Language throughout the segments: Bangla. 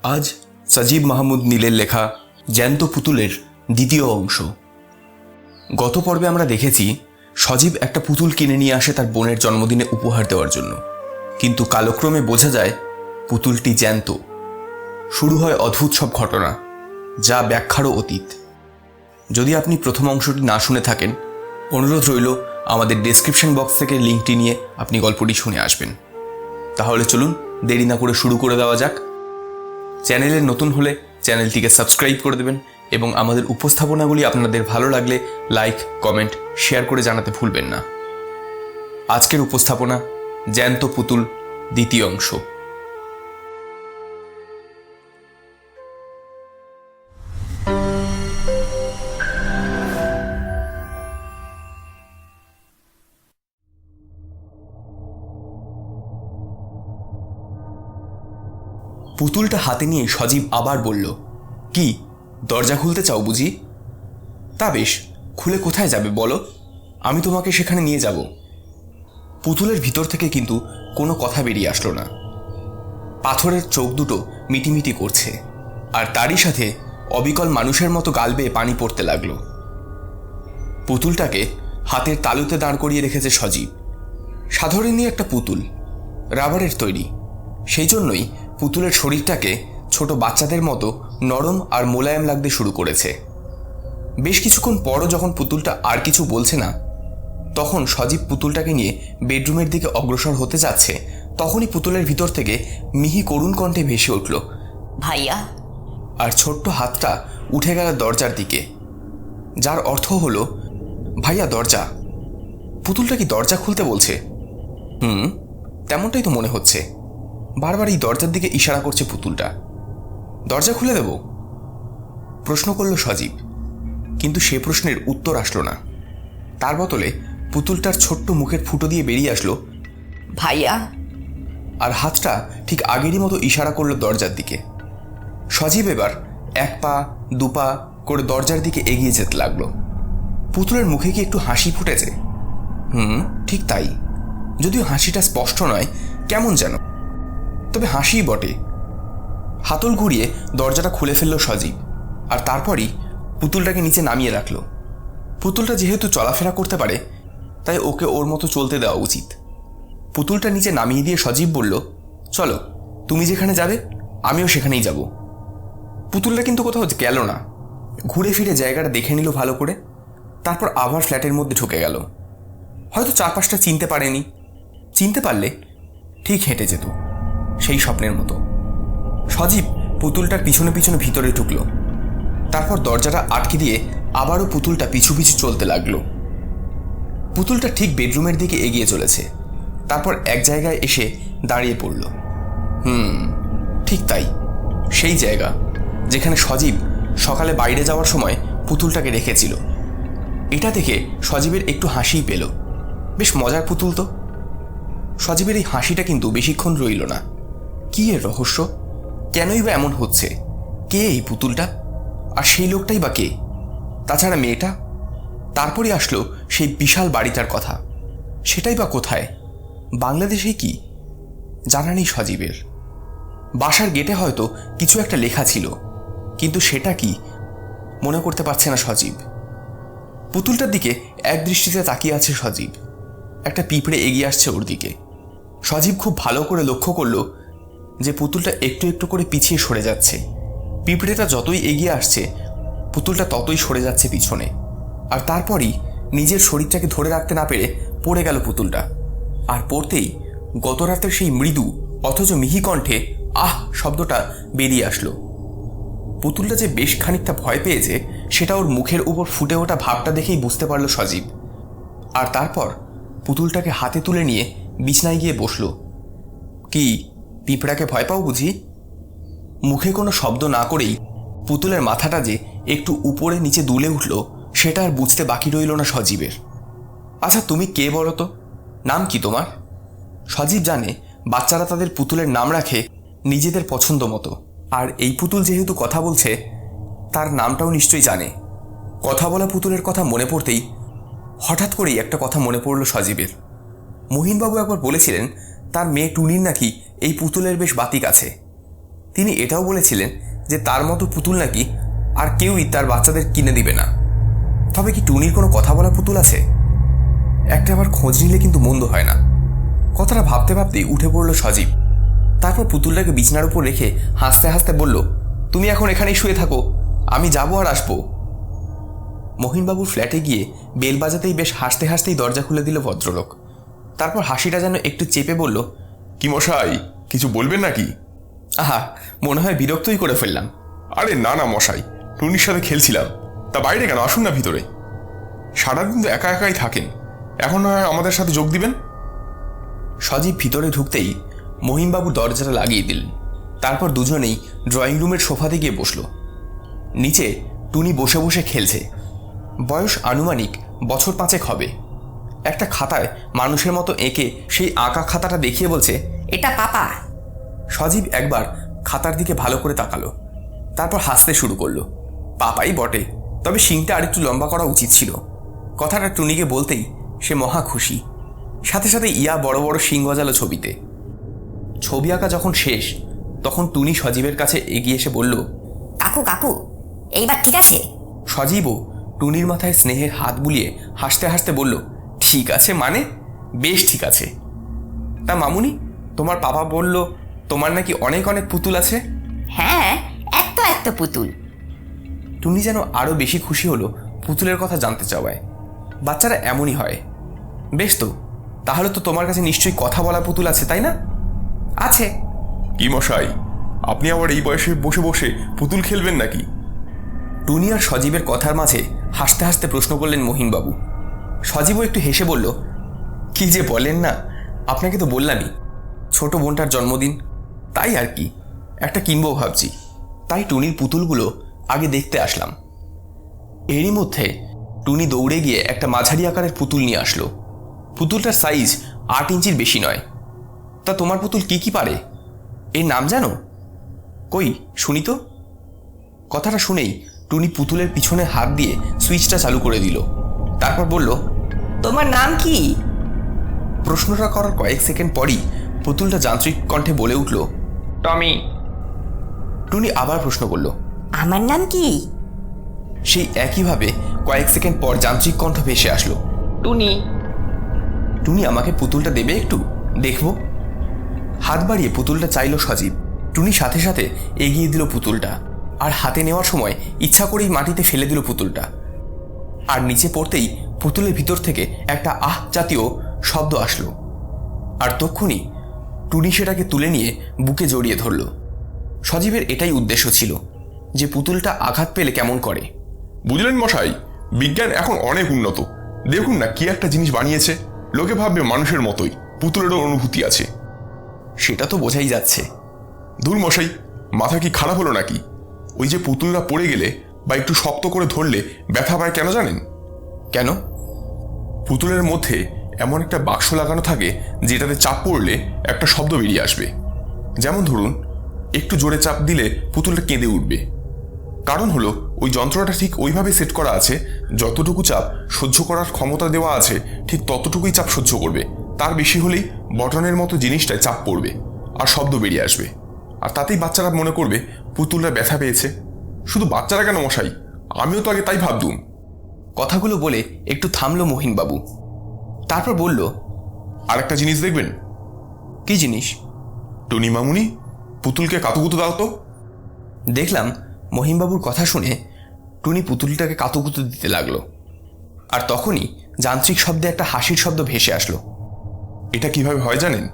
আজ সাজিব মাহমুদ নীলের লেখা জ্যান্ত পুতুলের দ্বিতীয় অংশ। গত পর্বে আমরা দেখেছি সজীব একটা পুতুল কিনে নিয়ে আসে তার বোনের জন্মদিনে উপহার দেওয়ার জন্য, কিন্তু কালক্রমে বোঝা যায় পুতুলটি জ্যান্ত। শুরু হয় অদ্ভুত সব ঘটনা, যা ব্যাখ্যারও অতীত। যদি আপনি প্রথম অংশটি না শুনে থাকেন, অনুরোধ রইল আমাদের ডেসক্রিপশন বক্স থেকে লিঙ্কটি নিয়ে আপনি গল্পটি শুনে আসবেন। তাহলে চলুন দেরি না করে শুরু করে দেওয়া যাক। চ্যানেলে নতুন হলে চ্যানেলটিকে সাবস্ক্রাইব করে দেবেন এবং আমাদের উপস্থাপনাগুলি আপনাদের ভালো লাগলে লাইক, কমেন্ট, শেয়ার করে জানাতে ভুলবেন না। আজকের উপস্থাপনা জ্যান্ত পুতুল দ্বিতীয় অংশ। পুতুলটা হাতে নিয়ে সজীব আবার বলল, কি দরজা খুলতে চাও বুঝি? তা বেশ, খুলে কোথায় যাবে বলো, আমি তোমাকে সেখানে নিয়ে যাব। পুতুলের ভিতর থেকে কিন্তু কোনো কথা বেরিয়ে আসলো না। পাথরের চোখ দুটো মিটিমিটি করছে, আর তারই সাথে অবিকল মানুষের মতো গাল বেয়ে পানি পড়তে লাগলো। পুতুলটাকে হাতের তালুতে দাঁড় করিয়ে রেখেছে সজীব। সাধারণই একটা পুতুল, রাবারের তৈরি, সেই জন্যই পুতুলের শরীরটাকে ছোট বাচ্চাদের মতো নরম আর মোলায়েম লাগতে শুরু করেছে। বেশ কিছুক্ষণ পরও যখন পুতুলটা আর কিছু বলছে না, তখন সজীব পুতুলটাকে নিয়ে বেডরুমের দিকে অগ্রসর হতে যাচ্ছে, তখনই পুতুলের ভিতর থেকে মিহি করুণ কণ্ঠে ভেসে উঠল, ভাইয়া। আর ছোট্ট হাতটা উঠে গেল দরজার দিকে, যার অর্থ হলো ভাইয়া দরজা। পুতুলটা কি দরজা খুলতে বলছে? তেমনটাই তো মনে হচ্ছে। বারবার এই দরজার দিকে ইশারা করছে পুতুলটা। দরজা খুলে দেব? প্রশ্ন করল সজীব, কিন্তু সে প্রশ্নের উত্তর আসলো না। তার বদলে পুতুলটার ছোট্ট মুখের ফুটো দিয়ে বেরিয়ে আসলো, ভাইয়া। আর হাতটা ঠিক আগেরই মতো ইশারা করলো দরজার দিকে। সজীব এবার এক পা দু পা করে দরজার দিকে এগিয়ে যেতে লাগলো। পুতুলের মুখে কি একটু হাসি ফুটেছে? ঠিক তাই, যদিও হাসিটা স্পষ্ট নয়, কেমন যেন, তবে হাসিই বটে। হাতল ঘুরিয়ে দরজাটা খুলে ফেলল সজীব, আর তারপরই পুতুলটাকে নিচে নামিয়ে রাখল। পুতুলটা যেহেতু চলাফেরা করতে পারে, তাই ওকে ওর মতো চলতে দেওয়া উচিত। পুতুলটা নিচে নামিয়ে দিয়ে সজীব বলল, চলো, তুমি যেখানে যাবে আমিও সেখানেই যাব। পুতুলটা কিন্তু কোথাও গেল না, ঘুরে ফিরে জায়গাটা দেখে নিল ভালো করে, তারপর আবার ফ্ল্যাটের মধ্যে ঢুকে গেল। হয়তো চারপাশটা চিনতে পারেনি, চিনতে পারলে ঠিক হেঁটে যেত সেই স্বপ্নের মতো। সজীব পুতুলটার পিছনে পিছনে ভিতরে ঢুকল, তারপর দরজাটা আটকে দিয়ে আবারও পুতুলটা পিছু পিছু চলতে লাগলো। পুতুলটা ঠিক বেডরুমের দিকে এগিয়ে চলেছে, তারপর এক জায়গায় এসে দাঁড়িয়ে পড়ল। ঠিক তাই, সেই জায়গা যেখানে সজীব সকালে বাইরে যাওয়ার সময় পুতুলটাকে রেখেছিল। এটা দেখে সজীবের একটু হাসিই পেল। বেশ মজার পুতুল তো। সজীবের এই হাসিটা কিন্তু বেশিক্ষণ রইল না। কি এর রহস্য? কেনই বা এমন হচ্ছে? কে এই পুতুলটা? আর সেই লোকটাই বা কে? তাছাড়া মেয়েটা? তারপরই আসলো সেই বিশাল বাড়িটার কথা। সেটাই বা কোথায়? বাংলাদেশেই কি? জানা নেই সজীবের। বাসার গেটে হয়তো কিছু একটা লেখা ছিল, কিন্তু সেটা কি মনে করতে পারছে না সজীব। পুতুলটার দিকে এক দৃষ্টিতে তাকিয়ে আছে সজীব। একটা পিঁপড়ে এগিয়ে আসছে ওর দিকে। সজীব খুব ভালো করে লক্ষ্য করল যে পুতুলটা একটু একটু করে পিছিয়ে সরে যাচ্ছে। পিঁপড়েটা যতই এগিয়ে আসছে, পুতুলটা ততই সরে যাচ্ছে পিছনে। আর তারপরই নিজের শরীরটাকে ধরে রাখতে না পেরে পড়ে গেল পুতুলটা। আর পড়তেই গত রাতের সেই মৃদু অথচ মিহি কণ্ঠে আহ শব্দটা বেরিয়ে আসলো। পুতুলটা যে বেশ খানিকটা ভয় পেয়েছে, সেটা ওর মুখের উপর ফুটে ওঠা ভাবটা দেখেই বুঝতে পারল সজীব। আর তারপর পুতুলটাকে হাতে তুলে নিয়ে বিছনায় গিয়ে বসল। কি পিঁপড়াকে ভয় পাও বুঝি? মুখে কোনো শব্দ না করেই পুতুলের মাথাটা যে একটু উপরে নিচে দুলে উঠল, সেটা আর বুঝতে বাকি রইল না সজীবের। আচ্ছা তুমি কে বলো তো? নাম কি তোমার? সজীব জানে বাচ্চারা তাদের পুতুলের নাম রাখে নিজেদের পছন্দ মতো, আর এই পুতুল যেহেতু কথা বলছে, তার নামটাও নিশ্চয়ই জানে। কথা বলা পুতুলের কথা মনে পড়তেই হঠাৎ করেই একটা কথা মনে পড়ল সজীবের। মহিনবাবু একবার বলেছিলেন তার মেয়ে টুনির নাকি এই পুতুলের বেশ বাতিক আছে। তিনি এটাও বলেছিলেন যে তার মতো পুতুল নাকি আর কেউই তার বাচ্চাদের কিনে দিবে না। তবে কি টুনির কোনো কথা বলা পুতুল আছে? একটা আবার খোঁজ নিলে কিন্তু মন্দ হয় না। কথাটা ভাবতে ভাবতেই উঠে পড়ল সজীব। তারপর পুতুলটাকে বিছানার উপর রেখে হাসতে হাসতে বলল, তুমি এখন এখানেই শুয়ে থাকো, আমি যাবো আর আসবো। মহিনবাবুর ফ্ল্যাটে গিয়ে বেল বাজাতেই বেশ হাসতে হাসতেই দরজা খুলে দিল ভদ্রলোক। তারপর হাসিটা যেন একটু চেপে বলল, কি মশাই, কিছু বলবেন নাকি? আহা, মনে হয় বিরক্তই করে ফেললাম। আরে না না মশাই, টুনির সাথে খেলছিলাম। তা বাইরে কেন, আসুন না ভিতরে। সারাদিন তো একা একাই থাকেন, এখন না হয় আমাদের সাথে যোগ দিবেন। সজীব ভিতরে ঢুকতেই মহিমবাবু দরজাটা লাগিয়ে দিলেন। তারপর দুজনেই ড্রয়িং রুমের সোফাতে গিয়ে বসল। নিচে টুনি বসে বসে খেলছে। বয়স আনুমানিক বছর 5 হবে। একটা খাতায় মানুষের মতো এঁকে সেই আঁকা খাতাটা দেখিয়ে বলছে, এটা পাপা। সজীব একবার খাতার দিকে ভালো করে তাকালো, তারপর হাসতে শুরু করলো। পাপাই বটে, তবে শিংটা আরেকটু লম্বা করা উচিত ছিল। কথাটা টুনিকে বলতেই সে মহা খুশি। সাথে সাথে ইয়া বড় বড় শিং গজালো ছবিতে। ছবি আঁকা যখন শেষ, তখন টুনি সজীবের কাছে এগিয়ে এসে বলল, কাকু কাকু, এইবার ঠিক আছে? সজীবও টুনির মাথায় স্নেহের হাত বুলিয়ে হাসতে হাসতে বলল, ঠিক আছে মানে? বেশ ঠিক আছে। তা মামুনি, তোমার পাপা বলল তোমার নাকি অনেক অনেক পুতুল আছে? হ্যাঁ, এত এত পুতুল। টুনি যেন আরও বেশি খুশি হলো পুতুলের কথা জানতে চাওয়ায়। বাচ্চারা এমনই হয়। বেশ তো, তাহলে তো তোমার কাছে নিশ্চয়ই কথা বলা পুতুল আছে, তাই না? আছে। কি মশাই, আপনি আবার এই বয়সে বসে বসে পুতুল খেলবেন নাকি? টুনি আর সজীবের কথার মাঝে হাসতে হাসতে প্রশ্ন করলেন মহিনবাবু। সজীবও একটু হেসে বলল, কি যে বলেন না, আপনাকে তো বললামই, ছোট বোনটার জন্মদিন, তাই আর কি একটা কিনবো ভাবছি। তাই টুনির পুতুলগুলো আগে দেখতে আসলাম। এরই মধ্যে টুনি দৌড়ে গিয়ে একটা মাঝারি আকারের পুতুল নিয়ে আসলো। পুতুলটার সাইজ 8 ইঞ্চির বেশি নয়। তা তোমার পুতুল কি কি পারে? এর নাম জানো? কই শুনি তো। কথাটা শুনেই টুনি পুতুলের পিছনে হাত দিয়ে সুইচটা চালু করে দিল। তারপর বলল, তোমার নাম কি? প্রশ্নটা করার কয়েক সেকেন্ড পরই পুতুলটা যান্ত্রিক কণ্ঠে বলে উঠল, টমি। টুনি আবার প্রশ্ন করল, আমার নাম কি? সেই একইভাবে কয়েক সেকেন্ড পর যান্ত্রিক কণ্ঠ ভেসে আসলো, টুনি। টুনি, আমাকে পুতুলটা দেবে একটু, দেখব। হাত বাড়িয়ে পুতুলটা চাইল সজীব। টুনি সাথে সাথে এগিয়ে দিল পুতুলটা, আর হাতে নেওয়ার সময় ইচ্ছা করেই মাটিতে ফেলে দিল পুতুলটা। আর নিচে পড়তেই পুতুলের ভিতর থেকে একটা আহ জাতীয় শব্দ আসলো। আর তক্ষুনি টুনি সেটাকে তুলে নিয়ে বুকে জড়িয়ে ধরল। সজীবের এটাই উদ্দেশ্য ছিল, যে পুতুলটা আঘাত পেলে কেমন করে। বুঝলেন মশাই, বিজ্ঞান এখন অনেক উন্নত। দেখুন না কি একটা জিনিস বানিয়েছে। লোকে ভাববে মানুষের মতোই পুতুলেরও অনুভূতি আছে। সেটা তো বোঝাই যাচ্ছে। ধুর মশাই, মাথা কি খারাপ হলো নাকি? ওই যে পুতুলরা পড়ে গেলে বা একটু শক্ত করে ধরলে ব্যথা পায় কেন জানেন? কেন? পুতুলের মধ্যে এমন একটা বাক্স লাগানো থাকে যেটাতে চাপ পড়লে একটা শব্দ বেরিয়ে আসবে। যেমন ধরুন, একটু জোরে চাপ দিলে পুতুলটা কেঁদে উঠবে। কারণ হলো ওই যন্ত্রটা ঠিক ওইভাবে সেট করা আছে, যতটুকু চাপ সহ্য করার ক্ষমতা দেওয়া আছে ঠিক ততটুকুই চাপ সহ্য করবে। তার বেশি হলেই বটনের মতো জিনিসটায় চাপ পড়বে আর শব্দ বেরিয়ে আসবে। আর তাতেই বাচ্চারা মনে করবে পুতুলরা ব্যথা পেয়েছে। শুধু বাচ্চারা কেন মশাই, আমিও তো আগে তাই ভাবতুম। কথাগুলো বলে একটু থামলো মহিনবাবু। তারপর বলল, আর একটা জিনিস দেখবেন। কি জিনিস? টুনি মামুনি, পুতুলকে কাতুকুতু দাও তো। দেখলাম মহিমবাবুর কথা শুনে টুনি পুতুলটাকে কাতুকুতু দিতে লাগলো। আর তখনই যান্ত্রিক শব্দে একটা হাসির শব্দ ভেসে আসলো। এটা কিভাবে হয় জানেন?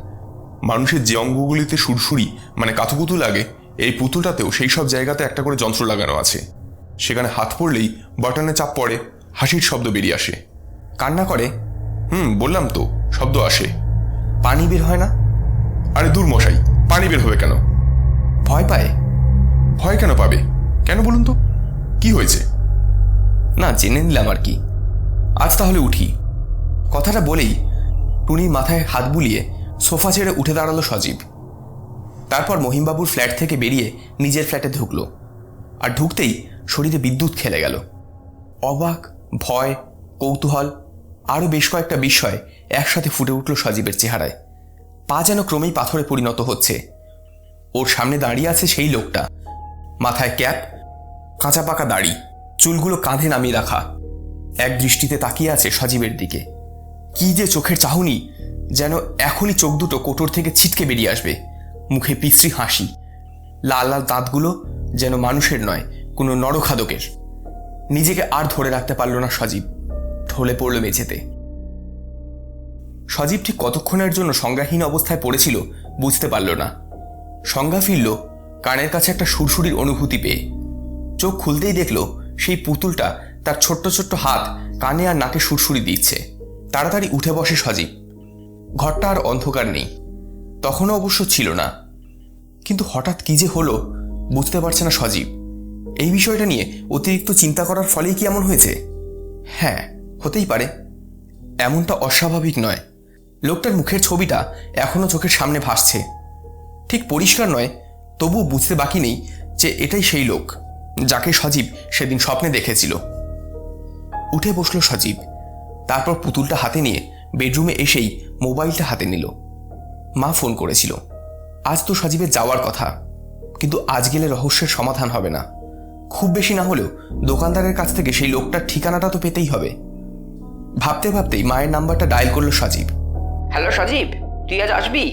মানুষের যে অঙ্গগুলিতে সুরসুরি মানে কাতুকুতু লাগে, এই পুতুলটাতেও সেই সব জায়গাতে একটা করে যন্ত্র লাগানো আছে। সেখানে হাত পড়লেই বাটনে চাপ পড়ে, হাসির শব্দ বেরিয়ে আসে। কান্না করে? বললাম তো, শব্দ আসে। পানি বের হয় না? আরে দূর মশাই, পানি বের হবে কেন? ভয় পায়? ভয় কেন পাবে? কেন বলুন তো, কি হয়েছে? না, জেনে নিলাম আর কি। আজ তাহলে উঠি। কথাটা বলেই টুনির মাথায় হাত বুলিয়ে সোফা ছেড়ে উঠে দাঁড়ালো সজীব। তারপর মহিমবাবুর ফ্ল্যাট থেকে বেরিয়ে নিজের ফ্ল্যাটে ঢুকলো। আর ঢুকতেই শরীরে বিদ্যুৎ খেলে গেল। অবাক, ভয়, কৌতূহল আরও বেশ কয়েকটা বিস্ময় একসাথে ফুটে উঠল সজীবের চেহারায়। পা যেন ক্রমেই পাথরে পরিণত হচ্ছে। ওর সামনে দাঁড়িয়ে আছে সেই লোকটা, মাথায় ক্যাপ, কাঁচা পাকা দাড়ি, চুলগুলো কাঁধে নামিয়ে রাখা, এক দৃষ্টিতে তাকিয়ে আছে সজীবের দিকে। কি যে চোখের চাহনি, যেন এখনই চোখ দুটো কোটর থেকে ছিটকে বেরিয়ে আসবে। মুখে বিশ্রী হাসি, লাল লাল দাঁতগুলো যেন মানুষের নয়, কোনো নরখাদকের। নিজেকে আর ধরে রাখতে পারল না সজীব, ঢলে পড়ল মেঝেতে। সজীব ঠিক কতক্ষণের জন্য সংজ্ঞাহীন অবস্থায় পড়েছিল বুঝতে পারল না। সংজ্ঞা ফিরল কানের কাছে একটা সুরসুরির অনুভূতি পেয়ে। চোখ খুলতেই দেখল সেই পুতুলটা তার ছোট্ট ছোট্ট হাত কানে আর নাকে সুরসুরি দিচ্ছে। তাড়াতাড়ি উঠে বসে সজীব। ঘরটা আর অন্ধকার নেই, তখনও অবশ্য ছিল না। কিন্তু হঠাৎ কি যে হলো বুঝতে পারছে না সজীব। এই বিষয়টা নিয়ে অতিরিক্ত চিন্তা করার ফলেই কি এমন হয়েছে? হ্যাঁ, হতেই পারে। এমনটা অস্বাভাবিক নয়। লোকটার মুখের ছবিটা এখনো চোখের সামনে ভাসছে। ঠিক পরিষ্কার নয়, তবুও বুঝতে বাকি নেই যে এটাই সেই লোক যাকে সজীব সেদিন স্বপ্নে দেখেছিল। উঠে বসল সজীব। তারপর পুতুলটা হাতে নিয়ে বেডরুমে এসেই মোবাইলটা হাতে নিল। মা ফোন করেছিল। আজ তো সজীবের যাওয়ার কথা, কিন্তু আজ গেলে রহস্যের সমাধান হবে না। খুব বেশি না হলেও দোকানদারের কাছ থেকে সেই লোকটার ঠিকানাটা তো পেতেই হবে। ভাবতে ভাবতেই মায়ের নাম্বারটা ডায়াল করলো সজীব। হ্যালো সজীব, তুই আজ আসবি?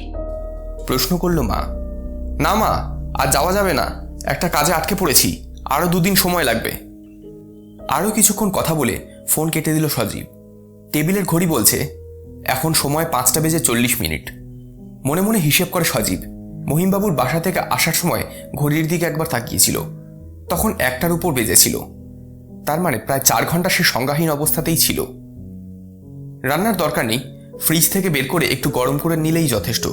প্রশ্ন করল মা। না মা, আজ যাওয়া যাবে না, একটা কাজে আটকে পড়েছি, আরও 2 দিন সময় লাগবে। আরও কিছুক্ষণ কথা বলে ফোন কেটে দিল সজীব। টেবিলের ঘড়ি বলছে এখন সময় 5:40। মনে মনে হিসেব করে সজীব। মহিমবাবুর বাসা থেকে আসার সময় ঘড়ির দিকে একবার তাকিয়েছিল, তখন 1টার উপর বেজেছিল। তার মানে প্রায় 4 ঘন্টা সে সংজ্ঞাহীন অবস্থাতেই ছিল। রান্নার দরকার নেই, ফ্রিজ থেকে বের করে একটু গরম করে নিলেই যথেষ্ট।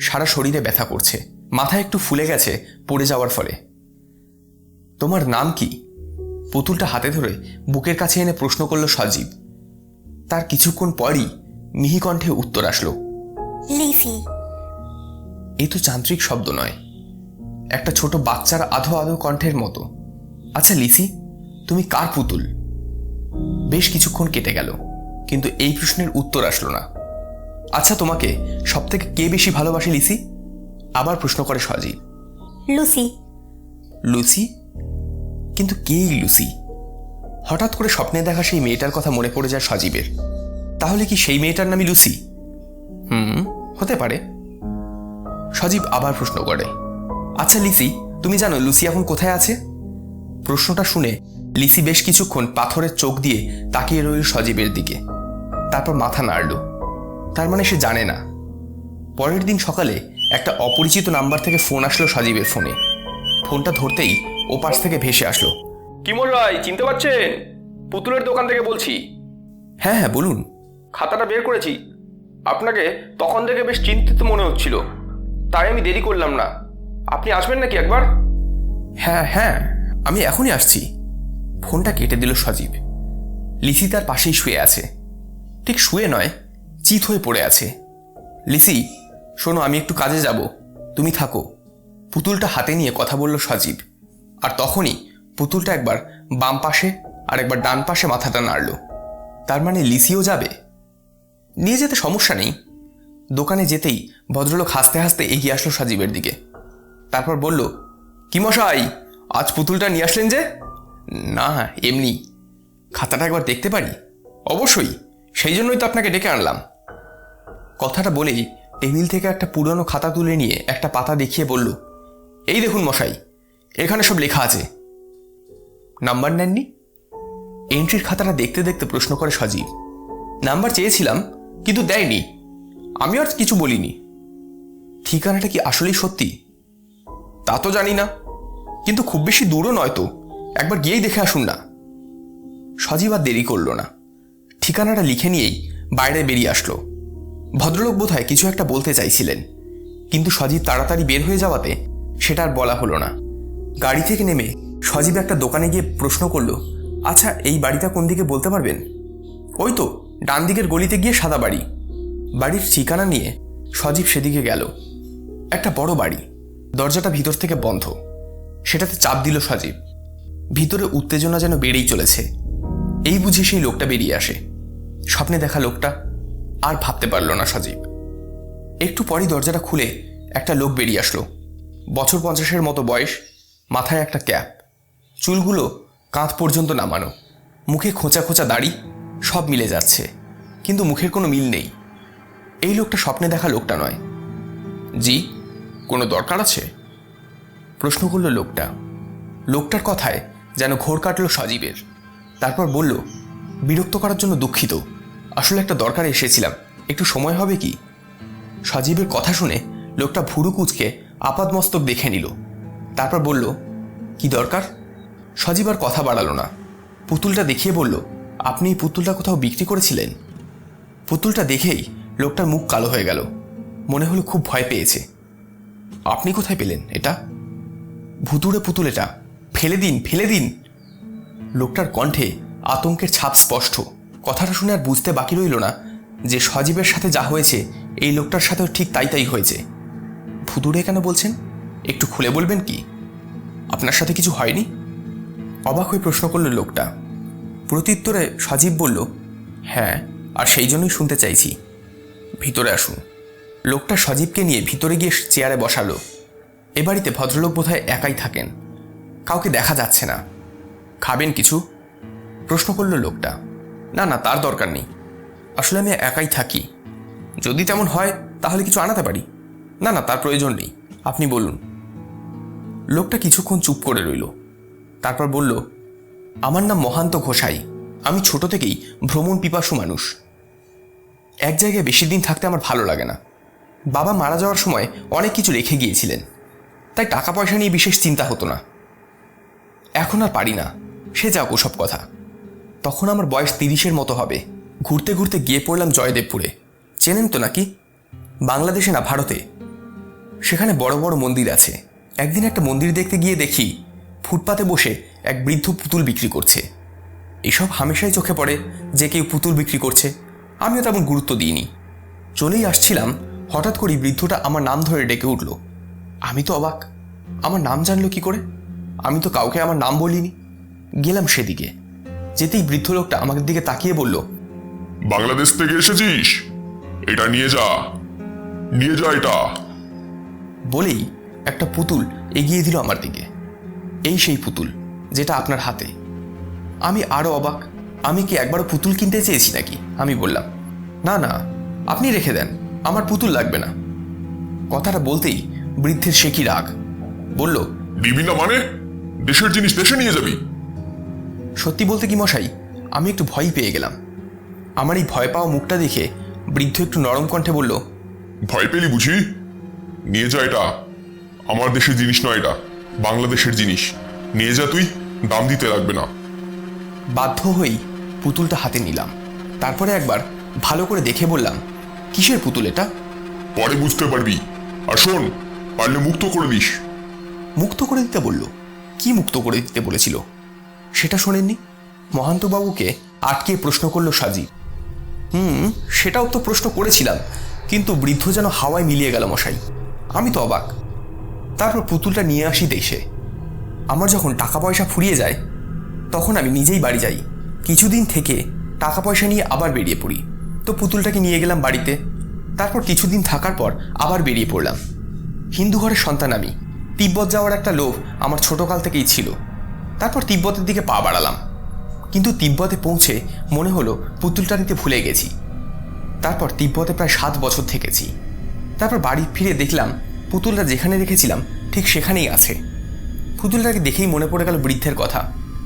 সারা শরীরে ব্যথা করছে, মাথা একটু ফুলে গেছে পড়ে যাওয়ার ফলে। তোমার নাম কি? পুতুলটা হাতে ধরে বুকের কাছে এনে প্রশ্ন করল সজীব। তার কিছুক্ষণ পরই মিহি কণ্ঠে উত্তর আসলো, লিসি। এ তো যান্ত্রিক শব্দ নয়, একটা ছোট বাচ্চার আধো আধো কণ্ঠের মতো। আচ্ছা লিসি, তুমি কার পুতুল? বেশ কিছুক্ষণ কেটে গেল, কিন্তু এই প্রশ্নের উত্তর আসলো না। আচ্ছা, তোমাকে সবথেকে কে বেশি ভালোবাসে লিসি? আবার প্রশ্ন করে সজীব। লুসি। লুসি? কিন্তু কে এই লুসি? হঠাৎ করে স্বপ্নে দেখা সেই মেয়েটার কথা মনে পড়ে যায় সজীবের। তাহলে কি সেই মেয়েটার নামই লুসি? হতে পারে। সজীব আবার প্রশ্ন করে, আচ্ছা লিসি, তুমি জানো লুসি এখন কোথায় আছে? প্রশ্নটা শুনে লিসি বেশ কিছুক্ষণ পাথরের চোখ দিয়ে তাকিয়ে রইল সজীবের দিকে, তারপর মাথা নাড়ল। তার মানে সে জানে না। পরের দিন সকালে একটা অপরিচিত নাম্বার থেকে ফোন আসলো সজীবের ফোনে। ফোনটা ধরতেই ওপাশ থেকে ভেসে আসলো, কি মশাই, চিনতে পারছেন? পুতুলের দোকান থেকে বলছি। হ্যাঁ হ্যাঁ বলুন। খাতাটা বের করেছি। আপনাকে তখন থেকে বেশ চিন্তিত মনে হচ্ছিল, তাই আমি দেরি করলাম না। আপনি আসবেন নাকি একবার? হ্যাঁ হ্যাঁ, আমি এখনই আসছি। ফোনটা কেটে দিল সজীব। লিসি তার পাশেই শুয়ে আছে। ঠিক শুয়ে নয়, চিত হয়ে পড়ে আছে। লিসি, শোনো, আমি একটু কাজে যাব, তুমি থাকো। পুতুলটা হাতে নিয়ে কথা বলল সজীব। আর তখনই পুতুলটা একবার বাম পাশে আর একবার ডান পাশে মাথাটা নাড়ল। তার মানে লিসিও যাবে? নিয়ে যেতে সমস্যা নেই। দোকানে যেতেই ভদ্রলোক হাসতে হাসতে এগিয়ে আসলো সজীবের দিকে। তারপর বলল, কি মশাই, আজ পুতুলটা নিয়ে আসলেন যে? না, এমনি। খাতাটা একবার দেখতে পারি? অবশ্যই, সেই জন্যই তো আপনাকে ডেকে আনলাম। কথাটা বলেই টেবিল থেকে একটা পুরনো খাতা তুলে নিয়ে একটা পাতা দেখিয়ে বলল, এই দেখুন মশাই, এখানে সব লেখা আছে। নাম্বার নেননি? এন্ট্রির খাতাটা দেখতে দেখতে প্রশ্ন করে সজীব। নাম্বার চেয়েছিলাম, কিন্তু দেয়নি। আমি আর কিছু বলিনি। ঠিকানাটা কি আসলেই সত্যি? তা তো জানি না, কিন্তু খুব বেশি দূরও নয় তো, একবার গিয়েই দেখে আসুন না। সজীব আর দেরি করল না, ঠিকানাটা লিখে নিয়েই বাইরে বেরিয়ে আসলো। ভদ্রলোক বোধহয় কিছু একটা বলতে চাইছিলেন, কিন্তু সজীব তাড়াতাড়ি বের হয়ে যাওয়াতে সেটা আর বলা হলো না। গাড়ি থেকে নেমে সজীব একটা দোকানে গিয়ে প্রশ্ন করল, আচ্ছা এই বাড়িটা কোন দিকে বলতে পারবেন? ওই তো ডান দিকের গলিতে গিয়ে সাদা বাড়ি। বাড়ির ঠিকানা নিয়ে সজীব সেদিকে গেল। একটা বড় বাড়ি, দরজাটা ভিতর থেকে বন্ধ। সেটাতে চাপ দিল সজীব। ভিতরে উত্তেজনা যেন বেড়েই চলেছে। এই বুঝে সেই লোকটা বেরিয়ে আসে। স্বপ্নে দেখা লোকটা। আর ভাবতে পারল না সজীব। একটু পরই দরজাটা খুলে একটা লোক বেরিয়ে আসলো। বছর 50-এর মতো বয়স, মাথায় একটা ক্যাপ, চুলগুলো কাঁধ পর্যন্ত নামানো, মুখে খোঁচা খোঁচা দাড়ি, সব মিলে যাচ্ছে, কিন্তু মুখের কোনো মিল নেই। এই লোকটা স্বপ্নে দেখা লোকটা নয়। জি, কোনো দরকার আছে? প্রশ্ন করল লোকটা। লোকটার কথায় যেন ঘোর কাটল সজীবের। তারপর বলল, বিরক্ত করার জন্য দুঃখিত, আসলে একটা দরকারে এসেছিলাম, একটু সময় হবে কি? সজীবের কথা শুনে লোকটা ভুরু কুঁচকে আপাদমস্তক দেখে নিল। তারপর বলল, কি দরকার? সজীব আর কথা বাড়ালো না, পুতুলটা দেখিয়ে বলল, আপনি এই পুতুলটা কোথাও বিক্রি করেছিলেন? পুতুলটা দেখেই লোকটার মুখ কালো হয়ে গেল, মনে হলো খুব ভয় পেয়েছে। আপনি কোথায় পেলেন এটা? ভুতুড়ে পুতুল এটা, ফেলে দিন, ফেলে দিন। লোকটার কণ্ঠে আতঙ্কের ছাপ স্পষ্ট। কথাটা শুনে আর বুঝতে বাকি রইল না যে সজীবের সাথে যা হয়েছে এই লোকটার সাথেও ঠিক তাই তাই হয়েছে। ভুতুড়ে কেন বলছেন? একটু খুলে বলবেন কি? আপনার সাথে কিছু হয়নি? অবাক হয়ে প্রশ্ন করল লোকটা। প্রত্যুত্তরে সজীব বলল, হ্যাঁ, আর সেই জন্যই শুনতে চাইছি। ভিতরে আসুন। লোকটা সজীবকে নিয়ে ভিতরে গিয়ে চেয়ারে বসালো। এ বাড়িতে ভদ্রলোক বোধহয় একাই থাকেন, কাউকে দেখা যাচ্ছে না। খাবেন কিছু? প্রশ্ন করল লোকটা। না না, তার দরকার নেই, আসলে আমি একাই থাকি। যদি তেমন হয় তাহলে কিছু আনাতে পারি। না না, তার প্রয়োজন নেই, আপনি বলুন। লোকটা কিছুক্ষণ চুপ করে রইল, তারপর বলল, আমার নাম মহান্ত ঘোষাই, আমি ছোট থেকেই ভ্রমণ পিপাসু মানুষ। এক জায়গায় বেশি দিন থাকতে আমার ভালো লাগে না। বাবা মারা যাওয়ার সময় অনেক কিছু রেখে গিয়েছিলেন, তাই টাকা পয়সা নিয়ে বিশেষ চিন্তা হতো না। এখন আর পারি না, সে যাক ওসব কথা। তখন আমার বয়স 30-এর মতো হবে। ঘুরতে ঘুরতে গিয়ে পড়লাম জয়দেবপুরে। চেনেন তো নাকি? বাংলাদেশে না, ভারতে। সেখানে বড় বড় মন্দির আছে। একদিন একটা মন্দির দেখতে গিয়ে দেখি ফুটপাতে বসে এক বৃদ্ধ পুতুল বিক্রি করছে। এসব হামেশাই চোখে পড়ে যে কেউ পুতুল বিক্রি করছে, আমিও তেমন গুরুত্ব দিইনি। চলেই আসছিলাম, হঠাৎ করেই বৃদ্ধটা আমার নাম ধরে ডেকে উঠল। আমি তো অবাক, আমার নাম জানলো কি করে? আমি তো কাউকে আমার নাম বলিনি। গেলাম সেদিকে, যেতেই বৃদ্ধ লোকটা আমাদের দিকে তাকিয়ে বলল, বাংলাদেশ থেকে এসেছিস? এটা নিয়ে যা, নিয়ে যা এটা। বলেই একটা পুতুল এগিয়ে দিল আমার দিকে। এই সেই পুতুল যেটা আপনার হাতে। আমি আরও অবাক, আমি কি একবারও পুতুল কিনতে চেয়েছি নাকি? আমি বললাম, না না, আপনি রেখে দেন, আমার পুতুল লাগবে না। কথাটা বলতেই বৃদ্ধের সে কি রাগ, বলল, দিবি না মানে? দেশের জিনিস দেশে নিয়ে যাবি? সত্যি বলতে কি মশাই, আমি একটু ভয় পেয়ে গেলাম। আমার এই ভয় পাওয়া মুখটা দেখে বৃদ্ধ একটু নরম কণ্ঠে বলল, ভয় পেলি বুঝি? নিয়ে যা এটা, আমার দেশের জিনিস নয়, এটা বাংলাদেশের জিনিস। নিয়ে যা তুই, দাম দিতে লাগবে না। বাধ্য হয়েই পুতুলটা হাতে নিলাম। তারপরে একবার ভালো করে দেখে বললাম, কিসের পুতুল এটা? পরে বুঝতে পারবি। আর শোন, পারলে মুক্ত করে দিস। মুক্ত করে দিতে বলল? কি মুক্ত করে দিতে বলেছিল সেটা শোনেননি? মহান্তবাবুকে আটকে প্রশ্ন করল সজীব। সেটাও তো প্রশ্ন করেছিলাম, কিন্তু বৃদ্ধ যেন হাওয়ায় মিলিয়ে গেল মশাই। আমি তো অবাক। তারপর পুতুলটা নিয়ে আসি দেশে। আমার যখন টাকা পয়সা ফুরিয়ে যায় তখন আমি নিজেই বাড়ি যাই। কিছুদিন থেকে টাকা পয়সা নিয়ে আবার বেরিয়ে পড়ি। তো পুতুলটাকে নিয়ে গেলাম বাড়িতে। তারপর কিছুদিন থাকার পর আবার বেরিয়ে পড়লাম। হিন্দু ঘরের সন্তান আমি, তিব্বত যাওয়ার একটা লোভ আমার ছোটকাল থেকেই ছিল। তারপর তিব্বতের দিকে পা বাড়ালাম, কিন্তু তিব্বতে পৌঁছে মনে হলো পুতুলটা নিতে ভুলে গেছি। তারপর তিব্বতে প্রায় 7 বছর থেকেছি। তারপর বাড়ি ফিরে দেখলাম পুতুলটা যেখানে রেখেছিলাম ঠিক সেখানেই আছে। পুতুলটাকে দেখেই মনে পড়ে গেল বৃদ্ধের কথা,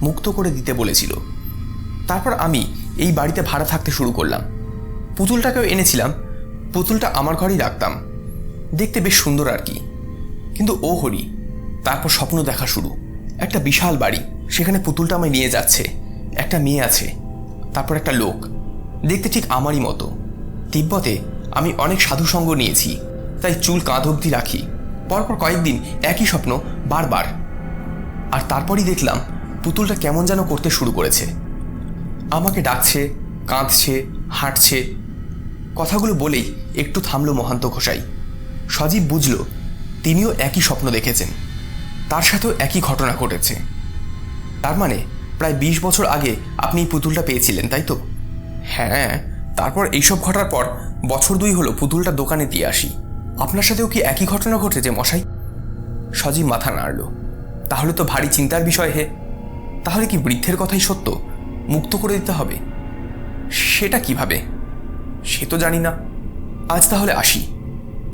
মুক্ত করে দিতে বলেছিল। তারপর আমি এই বাড়িতে ভাড়া থাকতে শুরু করলাম। পুতুলটাকেও এনেছিলাম, পুতুলটা আমার ঘরেই রাখতাম, দেখতে বেশ সুন্দর আর কি। কিন্তু ও হরি, তারপর স্বপ্ন দেখা শুরু। একটা বিশাল বাড়ি, সেখানে পুতুলটা আমায় নিয়ে যাচ্ছে। একটা মেয়ে আছে, তারপর একটা লোক, দেখতে ঠিক আমারই মতো। তিব্বতে আমি অনেক সাধুসঙ্গ নিয়েছি, তাই চুল কাঁধ অবধি রাখি। পরপর কয়েকদিন একই স্বপ্ন বারবার। আর তারপরই দেখলাম পুতুলটা কেমন যেন করতে শুরু করেছে। আমাকে ডাকছে, কাঁদছে, হাঁটছে। কথাগুলো বলেই একটু থামলো মহান্ত ঘোষাই। সজীব বুঝল তিনিও একই স্বপ্ন দেখেছেন, তার সাথেও একই ঘটনা ঘটেছে। তার মানে প্রায় 20 বছর আগে আপনি এই পুতুলটা পেয়েছিলেন, তাই তো? হ্যাঁ, তারপর এইসব ঘটার পর বছর 2 হলো পুতুলটা দোকানে দিয়ে আসি। আপনার সাথেও কি একই ঘটনা ঘটেছে মশাই? সজীব মাথা নাড়ল। তাহলে তো ভারী চিন্তার বিষয় হে। তাহলে কি বৃদ্ধের কথাই সত্য, মুক্ত করে দিতে হবে? সেটা কিভাবে? সে তো জানি না। আজ তাহলে আসি।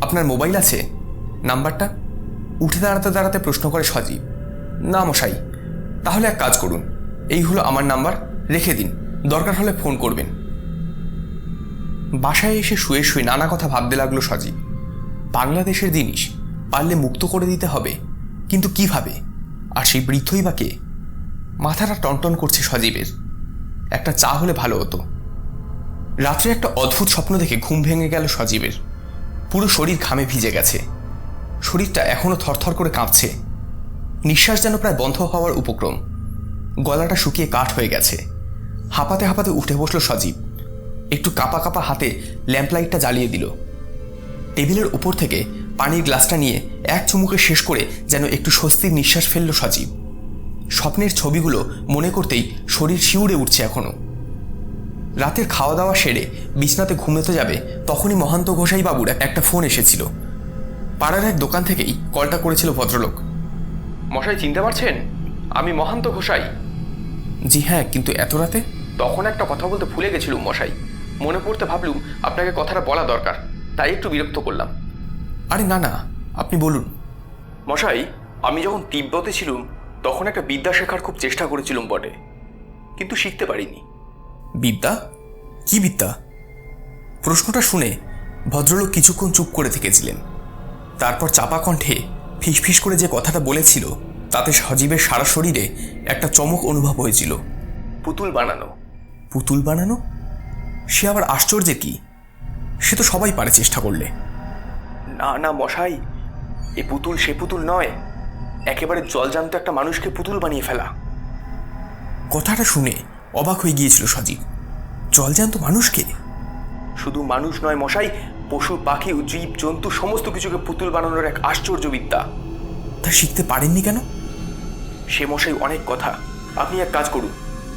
আপনার মোবাইল আছে? নাম্বারটা? উঠে দাঁড়াতে দাঁড়াতে প্রশ্ন করে সজীব। না মশাই। তাহলে এক কাজ করুন, এই হলো আমার নাম্বার, রেখে দিন, দরকার হলে ফোন করবেন। বাসায় এসে শুয়ে শুয়ে নানা কথা ভাবতে লাগলো সজীব। বাংলাদেশের জিনিস পারলে মুক্ত করে দিতে হবে, কিন্তু কিভাবে? আর সেই বৃদ্ধই বা কে? মাথাটা টনটন করছে সজীবের। একটা চা হলে ভালো হতো। রাত্রে একটা অদ্ভুত স্বপ্ন দেখে ঘুম ভেঙে গেল সজীবের। পুরো শরীর ঘামে ভিজে গেছে, শরীরটা এখনো থরথর করে কাঁপছে, নিঃশ্বাস যেন প্রায় বন্ধ হওয়ার উপক্রম, গলাটা শুকিয়ে কাঠ হয়ে গেছে। হাঁপাতে হাঁপাতে উঠে বসলো সজীব। একটু কাঁপা কাঁপা হাতে ল্যাম্পলাইটটা জ্বালিয়ে দিল। টেবিলের উপর থেকে পানির গ্লাসটা নিয়ে এক চুমুকে শেষ করে যেন একটু স্বস্তির নিঃশ্বাস ফেলল সজীব। স্বপ্নের ছবিগুলো মনে করতেই শরীর শিউরে উঠছে এখনো। রাতের খাওয়া দাওয়া সেরে বিছনাতে ঘুমোতে যাবে তখনই মহান্ত ঘোষাই বাবুর একটা ফোন এসেছিল। পাড়ার এক দোকান থেকেই কলটা করেছিল ভদ্রলোক। মশাই চিনতে পারছেন? আমি মহান্ত ঘোষাই। জি হ্যাঁ, কিন্তু এত রাতে? তখন একটা কথা বলতে ভুলে গেছিলুম মশাই, মনে পড়তে ভাবলুম আপনাকে কথাটা বলা দরকার, তাই একটু বিরক্ত করলাম। আরে না না, আপনি বলুন। মশাই, আমি যখন তিব্বতে ছিলুম তখন একটা বিদ্যা শেখার খুব চেষ্টা করেছিলুম বটে, কিন্তু শিখতে পারিনি। বিদ্যা? কি বিদ্যা? প্রশ্নটা শুনে ভদ্রলোক কিছুক্ষণ চুপ করে থেকেছিলেন। তারপর চাপা কণ্ঠে ফিসফিস করে যে কথাটা বলেছিল তাতে সজীবের সারা শরীরে একটা চমক অনুভব হয়েছিল। পুতুল বানানো। পুতুল বানানো? সে আবার আশ্চর্যের কি? সে তো সবাই পারে চেষ্টা করলে। না না মশাই, এ পুতুল সে পুতুল নয়, একেবারে জলজান্ত একটা মানুষকে পুতুল বানিয়ে ফেলা। কথাটা শুনে অবাক হয়ে গিয়েছিল সজীব। জলজ্যান্ত মানুষকে? শুধু মানুষ নয় মশাই, পশু পাখি জীব জন্তু সমস্ত কিছুকে পুতুল বানানোর এক আশ্চর্য বিদ্যা। তা শিখতে পারেননি কেন? সে মশাই অনেক কথা। আপনি এক কাজ করুন,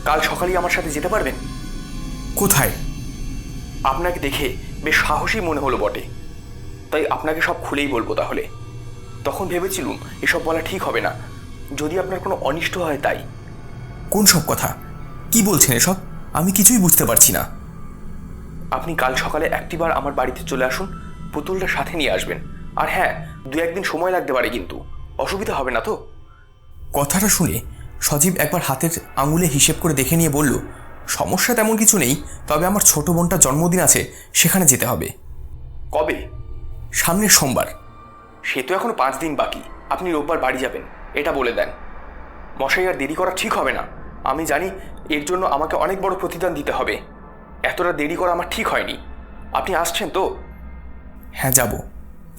কাল সকালেই আমার সাথে যেতে পারবেন? কোথায়? আপনাকে দেখে বেশ সাহসী মনে হলো বটে, তাই আপনাকে সব খুলেই বলবো। তাহলে তখন ভেবেছিলুম এসব বলা ঠিক হবে না, যদি আপনার কোনো অনিষ্ট হয় তাই। কোন সব কথা? কি বলছেন এসব? আমি কিছুই বুঝতে পারছি না। আপনি কাল সকালে একটিবার আমার বাড়িতে চলে আসুন, পুতুলটা সাথে নিয়ে আসবেন। আর হ্যাঁ, 2-1 দিন সময় লাগতে পারে, কিন্তু অসুবিধা হবে না তো? কথাটা শুনে সজীব একবার হাতের আঙুলে হিসেব করে দেখে নিয়ে বলল, সমস্যা তেমন কিছু নেই, তবে আমার ছোট বোনটার জন্মদিন আছে, সেখানে যেতে হবে। কবে? সামনের সোমবার। সে তো এখনো 5 দিন বাকি। আপনি রোববার বাড়ি যাবেন, এটা বলে দেন। মশাই, আর দেরি করা ঠিক হবে না। আমি জানি এর জন্য আমাকে অনেক বড় প্রতিদান দিতে হবে। এতটা দেরি করা আমার ঠিক হয়নি। আপনি আসছেন তো? হ্যাঁ যাব,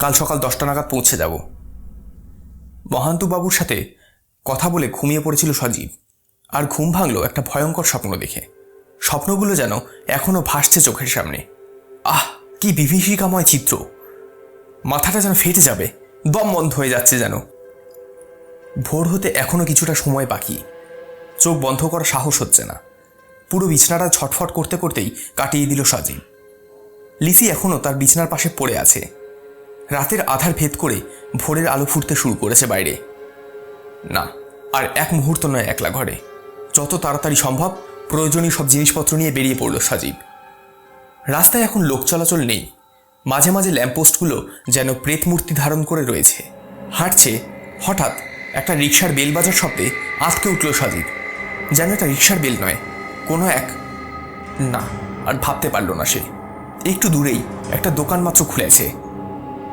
কাল সকাল 10টা নাগাদ পৌঁছে যাব। মহান্ত বাবুর সাথে কথা বলে ঘুমিয়ে পড়েছিল সজীব। আর ঘুম ভাঙল একটা ভয়ঙ্কর স্বপ্ন দেখে। স্বপ্নগুলো যেন এখনো ভাসছে চোখের সামনে। আহ, কি বিভীষিকাময় চিত্র! মাথাটা যেন ফেটে যাবে, দম বন্ধ হয়ে যাচ্ছে যেন। ভোর হতে এখনো কিছুটা সময় বাকি। চোখ বন্ধ করা সাহস হচ্ছে না। পুরো বিছানাটা ছটফট করতে করতেই কাটিয়ে দিল সজীব। লিসি এখনো তার বিছানার পাশে পড়ে আছে। রাতের আধার ভেদ করে ভোরের আলো ফুটতে শুরু করেছে বাইরে। না, আর এক মুহূর্ত নয় একলা ঘরে। যত তাড়াতাড়ি সম্ভব প্রয়োজনীয় সব জিনিসপত্র নিয়ে বেরিয়ে পড়ল সজীব। রাস্তায় এখন লোক চলাচল নেই। মাঝে মাঝে ল্যাম্পপোস্টগুলো যেন প্রেত মূর্তি ধারণ করে রয়েছে। হাঁটছে, হঠাৎ একটা রিকশার বেল বাজার শব্দে আঁতকে উঠল সজীব। যেন এটা রিকশার বেল নয়, কোনো এক... না, আর ভাবতে পারল না সে। একটু দূরেই একটা দোকান মাত্র খুলেছে।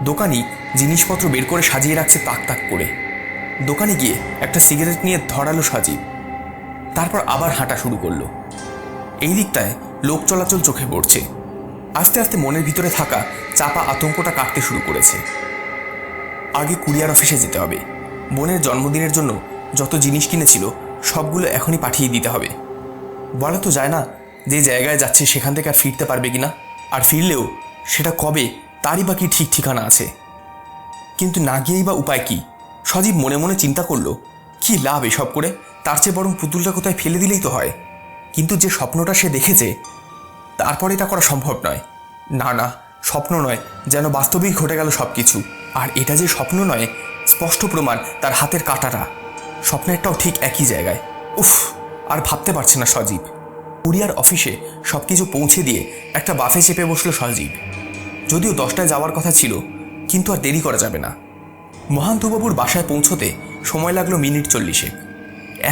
দোকানি জিনিসপত্র বের করে সাজিয়ে রাখছে তাক তাক করে। দোকানে গিয়ে একটা সিগারেট নিয়ে ধরালো সজীব। তারপর আবার হাঁটা শুরু করলো। এই দিকটায় লোক চলাচল চোখে পড়ছে। আস্তে আস্তে মনের ভিতরে থাকা চাপা আতঙ্কটা কাটতে শুরু করেছে। আগে কুরিয়ার অফিসে যেতে হবে। বোনের জন্মদিনের জন্য যত জিনিস কিনেছিল সবগুলো এখনই পাঠিয়ে দিতে হবে। বলা তো যায় না যে জায়গায় যাচ্ছে সেখান থেকে আর ফিরতে পারবে কিনা, আর ফিরলেও সেটা কবে তারই বা কি ঠিক ঠিকানা আছে। কিন্তু না গিয়েই বা উপায় কি? সজীব মনে মনে চিন্তা করলো, কি লাভ এসব করে? তার চেয়ে বরং পুতুলটা কোথায় ফেলে দিলেই তো হয়। কিন্তু যে স্বপ্নটা সে দেখেছে, তারপরে তা করা সম্ভব নয়। না না, স্বপ্ন নয়, যেন বাস্তবেই ঘটে গেল সব কিছু। আর এটা যে স্বপ্ন নয় স্পষ্ট প্রমাণ তার হাতের কাঁটাটা। স্বপ্নেরটাও ঠিক একই জায়গায়। উফ, আর ভাবতে পারছে না সজীব। কুরিয়ার অফিসে সব কিছু পৌঁছে দিয়ে একটা বাসে চেপে বসলো সজীব। যদিও 10টায় যাওয়ার কথা ছিল, কিন্তু আর দেরি করা যাবে না। মহান্তবাবুর বাসায় পৌঁছতে সময় লাগলো মিনিট 40।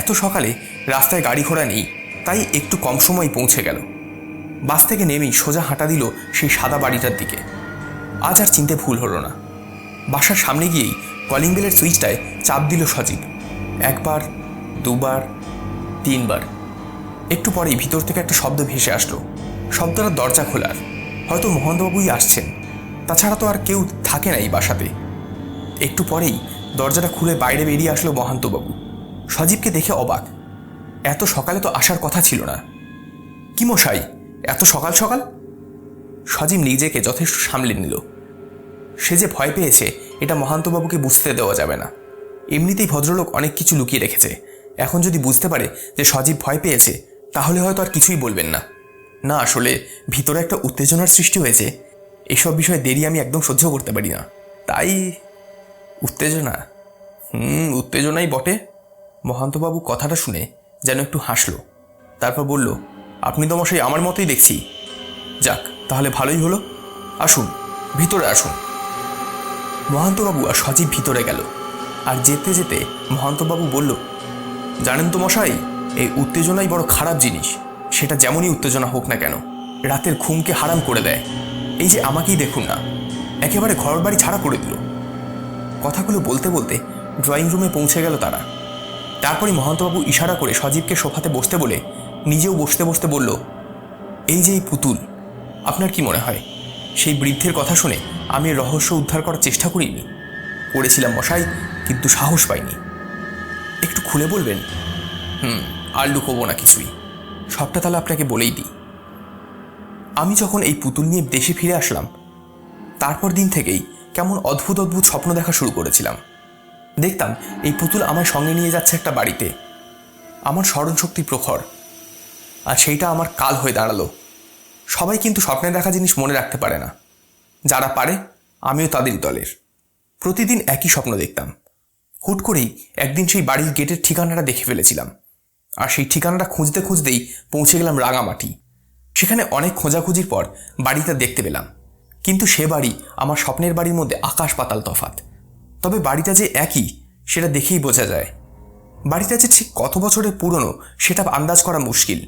এত সকালে রাস্তায় গাড়ি ঘোড়া নেই, তাই একটু কম সময় পৌঁছে গেল। বাস থেকে নেমেই সোজা হাঁটা দিল সেই সাদা বাড়িটার দিকে। আজ আর চিনতে ভুল হলো না। বাসার সামনে গিয়েই কলিং বেলের সুইচটায় চাপ দিল সজীব। 1 বার, 2 বার, 3 বার। একটু পরেই ভিতর থেকে একটা শব্দ ভেসে আসলো। শব্দটা দরজা খোলার। হয়তো মোহনবাবুই আসছেন, তাছাড়া তো আর কেউ থাকে না এই বাসাতে। একটু পরেই দরজাটা খুলে বাইরে বেরিয়ে আসলো মহান্তবাবু। সজীবকে দেখে অবাক। এত সকালে তো আসার কথা ছিল না। কি মশাই, এত সকাল সকাল? সজীব নিজেকে যথেষ্ট সামলে নিল। সে যে ভয় পেয়েছে এটা মহান্তবাবুকে বুঝতে দেওয়া যাবে না। এমনিতেই ভদ্রলোক অনেক কিছু লুকিয়ে রেখেছে। এখন যদি বুঝতে পারে যে সজীব ভয় পেয়েছে, তাহলে হয়তো আর কিছুই বলবেন না। না, আসলে ভিতরে একটা উত্তেজনার সৃষ্টি হয়েছে। এসব বিষয়ে দেরি আমি একদম সহ্য করতে পারি না, তাই। উত্তেজনা? উত্তেজনাই বটে। মহান্তবাবু কথাটা শুনে যেন একটু হাসলো। তারপর বলল, আপনি তো মশাই আমার মতোই দেখছি। যাক, তাহলে ভালোই হলো। আসুন, ভিতরে আসুন। মহান্তবাবু আর সজীব ভিতরে গেল। আর যেতে যেতে মহান্তবাবু বলল, জানেন তো মশাই, এই উত্তেজনাই বড় খারাপ জিনিস। সেটা যেমনই উত্তেজনা হোক না কেন, রাতের ঘুমকে হারাম করে দেয়। এই যে আমাকেই দেখুন না, একেবারে ঘর বাড়ি ছাড়া করে দিল। কথাগুলো বলতে বলতে ড্রয়িং রুমে পৌঁছে গেল তারা। তারপরে মহান্তবাবু ইশারা করে সজীবকে সোফাতে বসতে বলে নিজেও বসতে বসতে বলল, এই যে এই পুতুল, আপনার কি মনে হয় সেই বৃদ্ধের কথা শুনে আমি রহস্য উদ্ধার করার চেষ্টা করিনি? করেছিলাম মশাই, কিন্তু সাহস পাইনি। একটু খুলে বলবেন? আর লুকোবো না কিছুই, সবটা তাহলে আপনাকে বলেই দিই। আমি যখন এই পুতুল নিয়ে দেশে ফিরে আসলাম, তারপর দিন থেকেই কেমন অদ্ভুত অদ্ভুত স্বপ্ন দেখা শুরু করেছিলাম। দেখতাম এই পুতুল আমার সঙ্গে নিয়ে যাচ্ছে একটা বাড়িতে। আমার স্মরণশক্তি প্রখর, আর সেইটা আমার কাল হয়ে দাঁড়ালো। সবাই কিন্তু স্বপ্নে দেখা জিনিস মনে রাখতে পারে না। যারা পারে, আমিও তাদেরই দলের। প্রতিদিন একই স্বপ্ন দেখতাম। হুট করেই একদিন সেই বাড়ির গেটের ঠিকানাটা দেখে ফেলেছিলাম। আর সেই ঠিকানাটা খুঁজতে খুঁজতেই পৌঁছে গেলাম রাঙামাটি। সেখানে অনেক খোঁজাখুঁজির পর বাড়িটা দেখতে পেলাম। কিন্তু সে বাড়ি আমার স্বপ্নের বাড়ির মধ্যে আকাশ পাতাল তফাৎ। তবে বাড়িটা যে একই সেটা দেখেই বোঝা যায়। বাড়িটা যে ঠিক কত বছরের পুরনো সেটা আন্দাজ করা মুশকিল।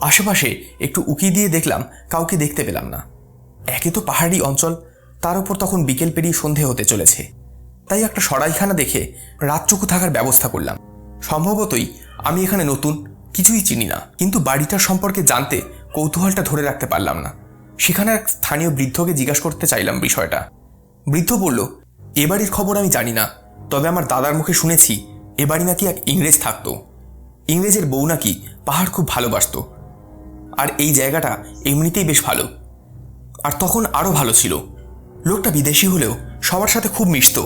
আশেপাশে একটু উকি দিয়ে দেখলাম, কাউকে দেখতে পেলাম না। একে তো পাহাড়ি অঞ্চল, তার উপর তখন বিকেল পেরিয়ে সন্ধে হতে চলেছে। তাই একটা সরাইখানা দেখে রাতটুকু থাকার ব্যবস্থা করলাম। সম্ভবতই আমি এখানে নতুন, কিছুই চিনি না। কিন্তু বাড়িটার সম্পর্কে জানতে কৌতূহলটা ধরে রাখতে পারলাম না। সেখানে এক স্থানীয় বৃদ্ধকে জিজ্ঞাসা করতে চাইলাম বিষয়টা। বৃদ্ধ বলল, এ বাড়ির খবর আমি জানি না, তবে আমার দাদার মুখে শুনেছি এ বাড়ি নাকি এক ইংরেজ থাকতো। ইংরেজের বউ নাকি পাহাড় খুব ভালোবাসত। আর এই জায়গাটা এমনিতেই বেশ ভালো। আর তখন আরও ভালো ছিল, লোকটা বিদেশি হলেও সবার সাথে খুব মিশত।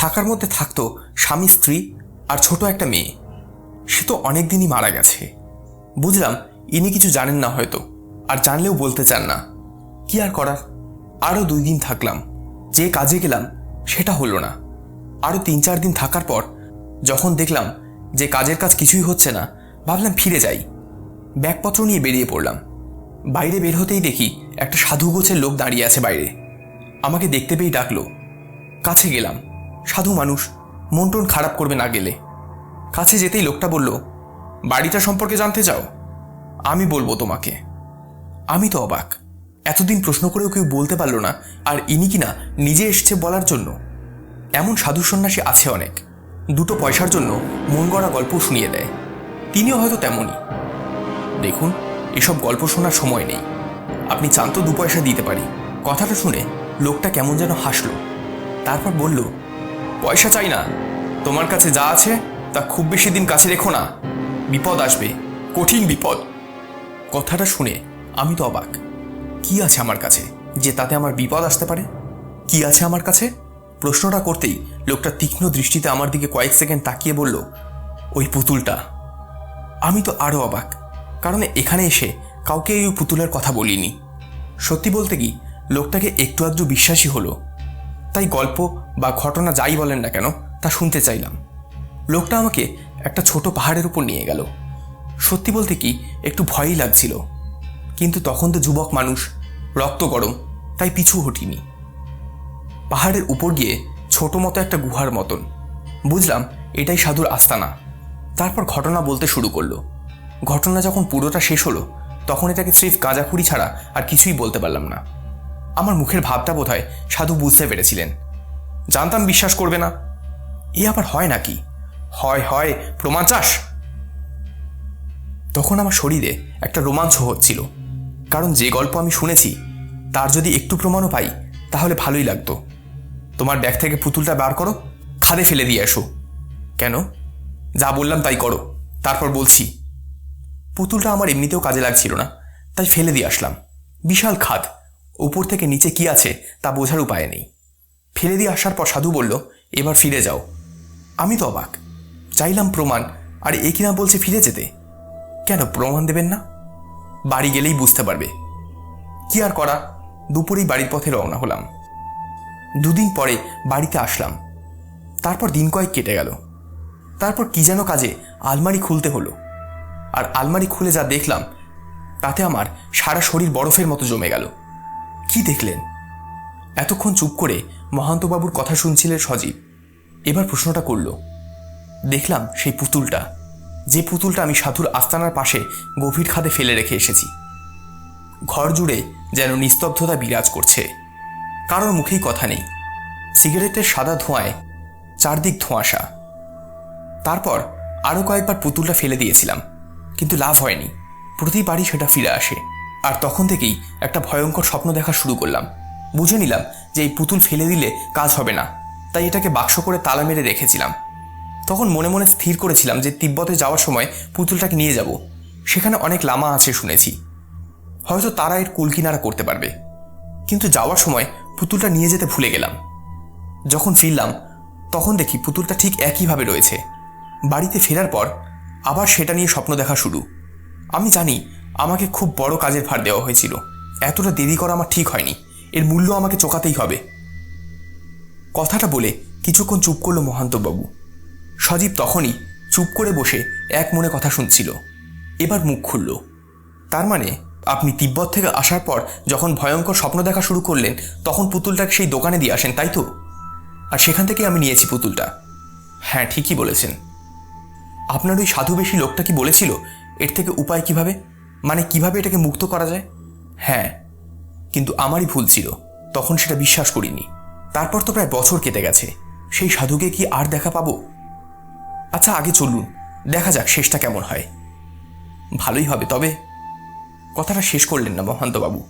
থাকার মধ্যে থাকতো স্বামী, স্ত্রী আর ছোট একটা মেয়ে। সে তো অনেক দিনই মারা গেছে। বুঝলাম ইনি কিছু জানেন না হয়তো, আর জানলেও বলতে চান না। কি আর করার, আরও 2 দিন থাকলাম। যে কাজে গেলাম সেটা হলো না। আরও 3-4 দিন থাকার পর যখন দেখলাম যে কাজের কাজ কিছুই হচ্ছে না, ভাবলাম ফিরে যাই। ব্যাগপত্র নিয়ে বেরিয়ে পড়লাম। বাইরে বের হতেই দেখি একটা সাধু গোছের লোক দাঁড়িয়ে আছে বাইরে। আমাকে দেখতে পেয়েই ডাকলো। কাছে গেলাম। সাধু মানুষ, মন টন খারাপ করবে না গেলে। কাছে যেতেই লোকটা বলল, বাড়িটা সম্পর্কে জানতে চাও? আমি বলবো তোমাকে। আমি তো অবাক, এতদিন প্রশ্ন করেও কেউ বলতে পারলো না, আর ইনি কিনা নিজে এসছে বলার জন্য। এমন সাধু সন্ন্যাসী আছে অনেক, 2 পয়সার জন্য মন গড়া গল্প শুনিয়ে দেয়। তিনিও হয়তো তেমনই। দেখুন, এসব গল্প শোনার সময় নেই। আপনি চান তো 2 পয়সা দিতে পারি। কথাটা শুনে লোকটা কেমন যেন হাসল। তারপর বলল, পয়সা চাই না, তোমার কাছে যা আছে তা খুব বেশি দিন কাছে রেখো না, বিপদ আসবে, কঠিন বিপদ। কথাটা শুনে আমি তো অবাক। কি আছে আমার কাছে যে তাতে আমার বিপদ আসতে পারে? কি আছে আমার কাছে? প্রশ্নটা করতেই লোকটা তীক্ষ্ণ দৃষ্টিতে আমার দিকে কয়েক সেকেন্ড তাকিয়ে বলল, ওই পুতুলটা। আমি তো আরও অবাক, কারণ এখানে এসে কাউকে এই পুতুলের কথা বলিনি। সত্যি বলতে কি, লোকটাকে একটু আধটু বিশ্বাসী হলো। তাই গল্প বা ঘটনা যাই বলেন না কেন তা শুনতে চাইলাম। লোকটা আমাকে একটা ছোট পাহাড়ের উপর নিয়ে গেল। সত্যি বলতে কি একটু ভয়ই লাগছিল, কিন্তু তখন তো যুবক মানুষ, রক্ত গরম, তাই পিছু হটিনি। পাহাড়ের উপর গিয়ে ছোট মতো একটা গুহার মতন বুঝলাম এটাই সাধুর আস্তানা। তারপর ঘটনা বলতে শুরু করলো। ঘটনা যখন পুরোটা শেষ হলো তখন এটাকে স্রেফ গাঁজাখুরি ছাড়া আর কিছুই বলতে পারলাম না। আমার মুখের ভাবটা বোধহয় সাধু বুঝতে পেরেছিলেন। জানতাম বিশ্বাস করবে না। এ আবার হয় নাকি? হয় প্রমাণ চাস? তখন আমার শরীরে একটা রোমাঞ্চ হচ্ছিল, কারণ যে গল্প আমি শুনেছি তার যদি একটু প্রমাণও পাই তাহলে ভালোই লাগতো। তোমার ব্যাগ থেকে পুতুলটা বার করো, খাদে ফেলে দিয়ে এসো। কেন? যা বললাম তাই করো, তারপর বলছি। পুতুলটা আমার এমনিতেও কাজে লাগছিল না, তাই ফেলে দিয়ে আসলাম। বিশাল খাদ, উপর থেকে নিচে কি আছে তা বোঝার উপায় নেই। ফেলে দিয়ে আসার পর সাধু বলল, এবার ফিরে যাও। আমি তো অবাক, চাইলাম প্রমাণ, আর এ কিনা বলছে ফিরে যেতে। কেন প্রমাণ দেবেন না? বাড়ি গেলেই বুঝতে পারবে। কি আর করা, দুপুরেই বাড়ির পথে রওনা হলাম। দুদিন পরে বাড়িতে আসলাম। তারপর দিন কয়েক কেটে গেল। তারপর কি যেন কাজে আলমারি খুলতে হলো, আর আলমারি খুলে যা দেখলাম তাতে আমার সারা শরীর বরফের মতো জমে গেল। কি দেখলেন? এতক্ষণ চুপ করে মহান্তবাবুর কথা শুনছিলেন সজীব। এবার প্রশ্নটা করল। দেখলাম সেই পুতুলটা, যে পুতুলটা আমি সাধুর আস্তানার পাশে গভীর খাদে ফেলে রেখে এসেছি। ঘর জুড়ে যেন নিস্তব্ধতা বিরাজ করছে, কারোর মুখেই কথা নেই। সিগারেটের সাদা ধোঁয়ায় চারদিক ধোঁয়াশা। তারপর আরও কয়েকবার পুতুলটা ফেলে দিয়েছিলাম, কিন্তু লাভ হয়নি। প্রতিবারই সেটা ফিরে আসে। আর তখন থেকেই একটা ভয়ঙ্কর স্বপ্ন দেখা শুরু করলাম। বুঝে নিলাম যে এই পুতুল ফেলে দিলে কাজ হবে না, তাই এটাকে বাক্স করে তালা মেরে রেখেছিলাম। তখন মনে মনে স্থির করেছিলাম যে তিব্বতে যাওয়ার সময় পুতুলটাকে নিয়ে যাব। সেখানে অনেক লামা আছে শুনেছি, হয়তো তারা এর কুলকিনারা করতে পারবে। কিন্তু যাওয়ার সময় পুতুলটা নিয়ে যেতে ভুলে গেলাম। যখন ফিরলাম তখন দেখি পুতুলটা ঠিক একইভাবে রয়েছে। বাড়িতে ফেরার পর আবার সেটা নিয়ে স্বপ্ন দেখা শুরু। আমি জানি আমাকে খুব বড় কাজের ভার দেওয়া হয়েছিল। এতটা দেরি করা আমার ঠিক হয়নি, এর মূল্য আমাকে চোকাতেই হবে। কথাটা বলে কিছুক্ষণ চুপ করল মহান্তবাবু। সজীব তখনই চুপ করে বসে এক মনে কথা শুনছিল। এবার মুখ খুলল। তার মানে আপনি তিব্বত থেকে আসার পর যখন ভয়ঙ্কর স্বপ্ন দেখা শুরু করলেন তখন পুতুলটাকে সেই দোকানে দিয়ে আসেন, তাই তো? আর সেখান থেকে আমি নিয়েছি পুতুলটা। হ্যাঁ, ঠিকই বলেছেন। আপনার ওই সাধুবেশী লোকটা কি বলেছিল এর থেকে উপায় কিভাবে, মানে কিভাবে এটাকে মুক্ত করা যায়? হ্যাঁ, কিন্তু আমারই ভুল ছিল, তখন সেটা বিশ্বাস করিনি। তারপর তো প্রায় বছর কেটে গেছে, সেই সাধুকে কি আর দেখা পাবো? আচ্ছা, আগে চলুন, দেখা যাক শেষটা কেমন হয়। ভালোই হবে। তবে কথাটা শেষ করলেন না মহান্তবাবু,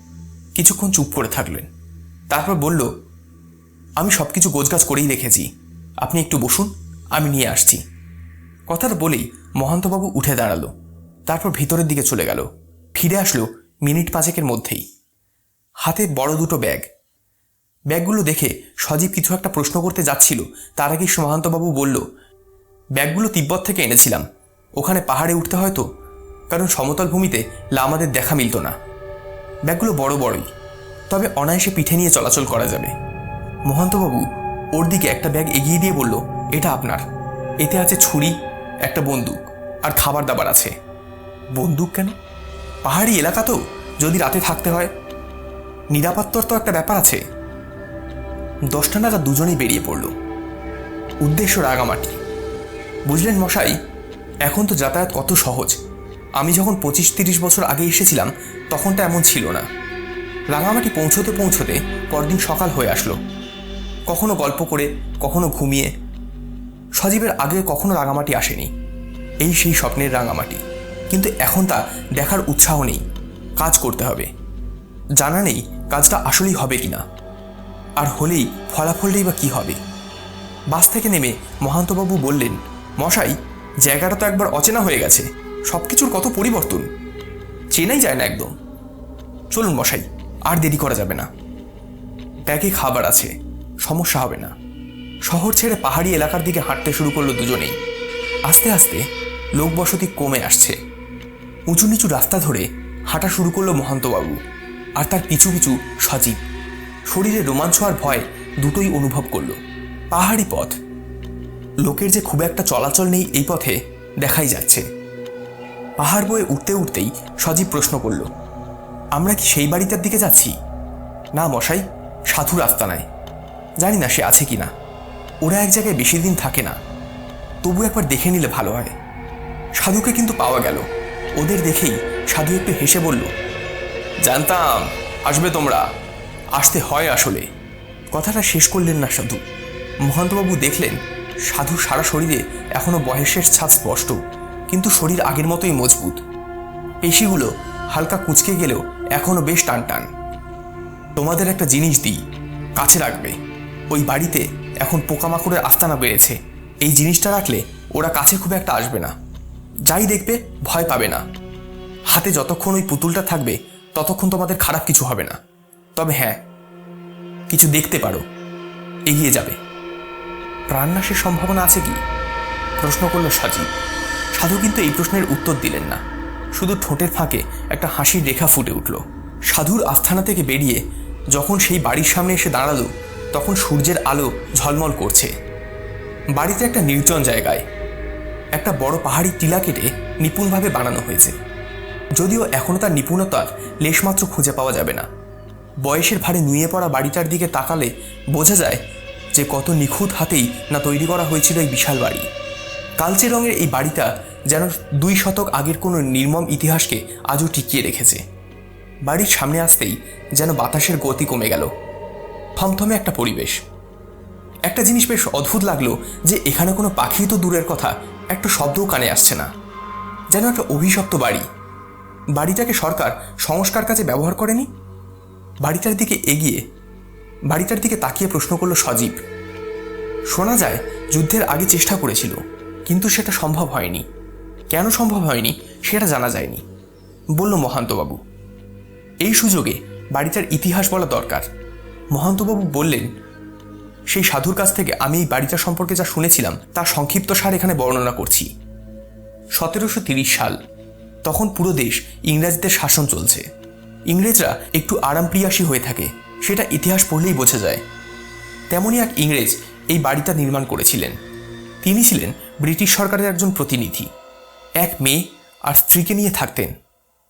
কিছুক্ষণ চুপ করে থাকলেন। তারপর বলল, আমি সব কিছু গোছগাছ করেই রেখেছি, আপনি একটু বসুন, আমি নিয়ে আসছি। কথাটা বলেই মহান্তবাবু উঠে দাঁড়ালো। তারপর ভিতরের দিকে চলে গেল। ফিরে আসলো মিনিট পাঁচেকের মধ্যেই, হাতে বড় দুটো ব্যাগ। ব্যাগগুলো দেখে সজীব কিছু একটা প্রশ্ন করতে যাচ্ছিল, তার আগেই মহান্তবাবু বলল, ব্যাগগুলো তিব্বত থেকে এনেছিলাম। ওখানে পাহাড়ে উঠতে হয় তো, কারণ সমতল ভূমিতে লামাদের দেখা মিলত না। ব্যাগগুলো বড় বড়ই, তবে অনায়াসে পিঠে নিয়ে চলাচল করা যাবে। মহান্তবাবু ওর দিকে একটা ব্যাগ এগিয়ে দিয়ে বলল, এটা আপনার। এতে আছে ছুরি, একটা বন্দুক আর খাবার দাবার আছে। বন্দুক কেন? পাহাড়ি এলাকা তো, যদি রাতে থাকতে হয়। নিরাপত্তার তো একটা ব্যাপার আছে। 10টা নাগাদ দুজনেই বেরিয়ে পড়ল। উদ্দেশ্য রাঙামাটি। বুঝলেন মশাই, এখন তো যাতায়াত কত সহজ। আমি যখন 25-30 বছর আগে এসেছিলাম তখনটা এমন ছিল না। রাঙামাটি পৌঁছতে পৌঁছতে পরদিন সকাল হয়ে আসলো। কখনো গল্প করে, কখনো ঘুমিয়ে। সজীবের আগে কখনো রাঙামাটি আসেনি। এই সেই স্বপ্নের রাঙামাটি, কিন্তু এখন তা দেখার উৎসাহ নেই। কাজ করতে হবে, জানা নেই কাজটা আসলেই হবে কিনা, আর হলেই ফলাফলটাই বা কী হবে। বাস থেকে নেমে মহান্তবাবু বললেন, মশাই, জায়গাটা তো একবার অচেনা হয়ে গেছে, সব কিছুর কত পরিবর্তন, চেনাই যায় না একদম। চলুন মশাই, আর দেরি করা যাবে না। ব্যাগে খাবার আছে, সমস্যা হবে না। শহর ছেড়ে পাহাড়ি এলাকার দিকে হাঁটতে শুরু করলো দুজনেই। আস্তে আস্তে লোকবসতি কমে আসছে। উঁচু নিচু রাস্তা ধরে হাঁটা শুরু করলো মহান্তবাবু, আর তার পিছু পিছু সজীব। শরীরে রোমাঞ্চ আর ভয় দুটোই অনুভব করল। পাহাড়ি পথ, লোকের যে খুব একটা চলাচল নেই এই পথে দেখাই যাচ্ছে। পাহাড় বয়ে উঠতে উঠতেই সজীব প্রশ্ন করল, আমরা কি সেই বাড়িটার দিকে যাচ্ছি? না মশাই, সাধুর আস্তানায়। জানি না সে আছে কি না, ওরা এক জায়গায় বেশি দিন থাকে না, তবু একবার দেখে নিলে ভালো হয়। সাধুকে কিন্তু পাওয়া গেল। ওদের দেখেই সাধু একটু হেসে বলল, জানতাম আসবে তোমরা, আসতে হয় আসলে। কথাটা শেষ করলেন না সাধু। মহন্তবাবু দেখলেন সাধু সারা শরীরে এখনো বয়সের ছাপ স্পষ্ট, কিন্তু শরীর আগের মতোই মজবুত। পেশিগুলো হালকা কুঁচকে গেলেও এখনো বেশ টান টান। তোমাদের একটা জিনিস দিই, কাছে রাখবে। ওই বাড়িতে এখন পোকামাকড়ের আস্তানা বেড়েছে। এই জিনিসটা রাখলে ওরা কাছে খুব একটা আসবে না, যাই দেখবে ভয় পাবে না। হাতে যতক্ষণ ওই পুতুলটা থাকবে ততক্ষণ তোমাদের খারাপ কিছু হবে না। তবে হ্যাঁ, কিছু দেখতে পারো, এগিয়ে যাবে। প্রাণনাশের সম্ভাবনা আছে কি? প্রশ্ন করল সজীব। সাধু কিন্তু এই প্রশ্নের উত্তর দিলেন না, শুধু ঠোঁটের ফাঁকে একটা হাসির রেখা ফুটে উঠল। সাধুর আস্থানা থেকে বেরিয়ে যখন সেই বাড়ির সামনে এসে দাঁড়ালো, তখন সূর্যের আলো ঝলমল করছে। বাড়িতে একটা নির্জন জায়গায় একটা বড় পাহাড়ি টিলা কেটে নিপুণভাবে বানানো হয়েছে, যদিও এখনও তার নিপুণতার লেশমাত্র খুঁজে পাওয়া যাবে না। বয়সের ভারে নুয়ে পড়া বাড়িটার দিকে তাকালে বোঝা যায় যে কত নিখুঁত হাতেই না তৈরি করা হয়েছিল এই বিশাল বাড়ি। কালচে রঙের এই বাড়িটা যেন 2 শতক আগের কোনো নির্মম ইতিহাসকে আজও টিকিয়ে রেখেছে। বাড়ির সামনে আসতেই যেন বাতাসের গতি কমে গেল, থমথমে একটা পরিবেশ। একটা জিনিস বেশ অদ্ভুত লাগলো যে এখানে কোনো পাখি তো দূরের কথা, একটা শব্দও কানে আসছে না। যেন একটা অভিশপ্ত বাড়ি। বাড়িটাকে সরকার সংস্কার কাজে ব্যবহার করেনি। বাড়িটার দিকে তাকিয়ে প্রশ্ন করলো সজীব। শোনা যায় যুদ্ধের আগে চেষ্টা করেছিল, কিন্তু সেটা সম্ভব হয়নি। কেন সম্ভব হয়নি সেটা জানা যায়নি, বলল মহান্তবাবু। এই সুযোগে বাড়িটার ইতিহাস বলা দরকার। মহান্তবাবু বললেন, সেই সাধুর কাছ থেকে আমি এই বাড়িটা সম্পর্কে যা শুনেছিলাম তার সংক্ষিপ্ত সার এখানে বর্ণনা করছি। 1730 সাল, তখন পুরো দেশ ইংরেজদের শাসন চলছে। ইংরেজরা একটু আরামপ্রিয়াসী হয়ে থাকে, সেটা ইতিহাস পড়লেই বোঝা যায়। তেমনই এক ইংরেজ এই বাড়িটা নির্মাণ করেছিলেন। তিনি ছিলেন ব্রিটিশ সরকারের একজন প্রতিনিধি। এক মেয়ে আর স্ত্রীকে নিয়ে থাকতেন।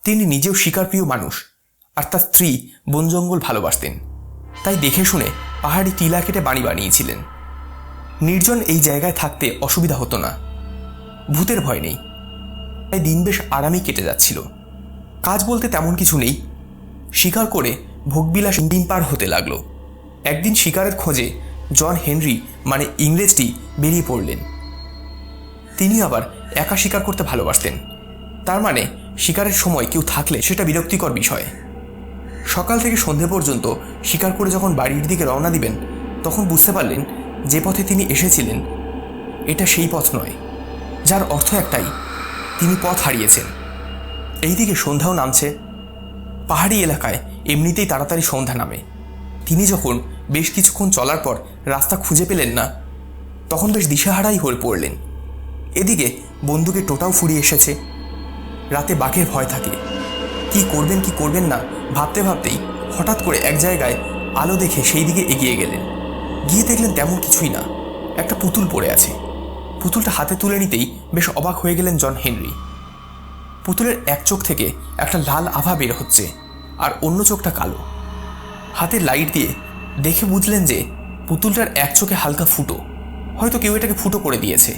তিনি নিজেও শিকারপ্রিয় মানুষ, আর তার স্ত্রী বন জঙ্গল ভালোবাসতেন। তাই দেখে শুনে পাহাড়ি টিলা কেটে বাড়ি বানিয়েছিলেন। নির্জন এই জায়গায় থাকতে অসুবিধা হতো না, ভূতের ভয় নেই। তাই দিন বেশ আরামেই কেটে যাচ্ছিল। কাজ বলতে তেমন কিছু নেই, শিকার করে ভোগবিলাস দিন পার হতে লাগলো। একদিন শিকারের খোঁজে জন হেনরি মানে ইংরেজটি বেরিয়ে পড়লেন। তিনি আবার একা শিকার করতে ভালোবাসতেন। তার মানে শিকারের সময় কেউ থাকলে সেটা বিরক্তিকর বিষয়। সকাল থেকে সন্ধে পর্যন্ত শিকার করে যখন বাড়ির দিকে রওনা দিবেন, তখন বুঝতে পারলেন যে পথে তিনি এসেছিলেন এটা সেই পথ নয়, যার অর্থ একটাই, তিনি পথ হারিয়েছেন। এইদিকে সন্ধ্যাও নামছে। পাহাড়ি এলাকায় এমনিতেই তাড়াতাড়ি সন্ধ্যা নামে। তিনি যখন বেশ কিছুক্ষণ চলার পর রাস্তা খুঁজে পেলেন না, তখন বেশ দিশাহারাই হয়ে পড়লেন। এদিকে বন্দুকের টোটাও ফুরিয়ে এসেছে। রাতে বাঘের ভয় থাকে, কি করবেন না ভাবতে ভাবতেই হঠাৎ করে এক জায়গায় আলো দেখে সেই দিকে এগিয়ে গেলেন। গিয়ে দেখলেন তেমন কিছুই না, একটা পুতুল পড়ে আছে। পুতুলটা হাতে তুলে নিতেই বেশ অবাক হয়ে গেলেন জন হেনরি। পুতুলের এক চোখ থেকে একটা লাল আভা বের হচ্ছে, আর অন্য চোখটা কালো। হাতের লাইট দিয়ে দেখে বুঝলেন যে পুতুলটার এক চোখে হালকা ফুটো, হয়তো কেউ এটাকে ফুটো করে দিয়েছে,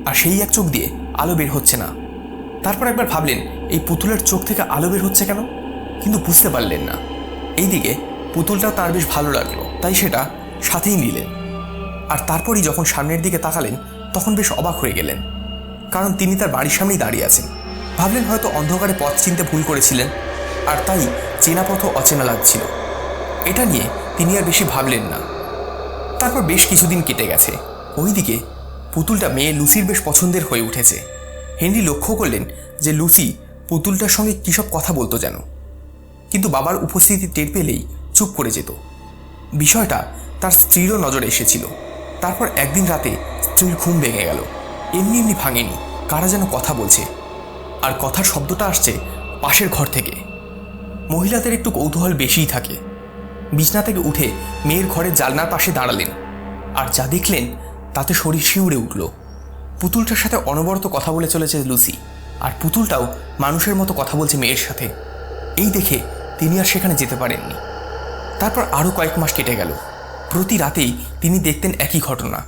আর সেই এক চোখ দিয়ে আলো বের হচ্ছে না। তারপর একবার ভাবলেন এই পুতুলের চোখ থেকে আলো বের হচ্ছে কেন, কিন্তু বুঝতে পারলেন না। এইদিকে পুতুলটাও তার বেশ ভালো লাগলো, তাই সেটা সাথেই নিলেন। আর তারপরই যখন সামনের দিকে তাকালেন, তখন বেশ অবাক হয়ে গেলেন, কারণ তিনি তার বাড়ির সামনেই দাঁড়িয়ে আছেন। ভাবলেন হয়তো অন্ধকারে পথ চিনতে ভুল করেছিলেন, আর তাই চেনা পথও অচেনা লাগছিল। এটা নিয়ে তিনি আর বেশি ভাবলেন না। তারপর বেশ কিছুদিন কেটে গেছে। ওইদিকে পুতুলটা মেয়ে লুসির বেশ পছন্দের হয়ে উঠেছে। হেনরি লক্ষ্য করলেন যে লুসি পুতুলটার সঙ্গে কী সব কথা বলতো যেন, কিন্তু বাবার উপস্থিতি টের পেলেই চুপ করে যেত। বিষয়টা তার স্ত্রীরও নজরে এসেছিল। তারপর একদিন রাতে স্ত্রীর ঘুম ভেঙে গেল। এমনি ভাঙেনি, কারা যেন কথা বলছে, আর কথার শব্দটা আসছে পাশের ঘর থেকে। মহিলাদের একটু কৌতূহল বেশিই থাকে। বিছনা থেকে উঠে মেয়ের ঘরের জানলার পাশে দাঁড়ালেন, আর যা দেখলেন তাতে শরীর শিউরে উঠল। পুতুলটার সাথে অনবরত কথা বলে চলেছে লুসি, আর পুতুলটাও মানুষের মতো কথা বলছে মেয়ের সাথে। এই দেখে তিনি আর সেখানে যেতে পারেননি। তারপর আরও কয়েক মাস কেটে গেল। প্রতি রাতেই তিনি দেখতেন একই ঘটনা,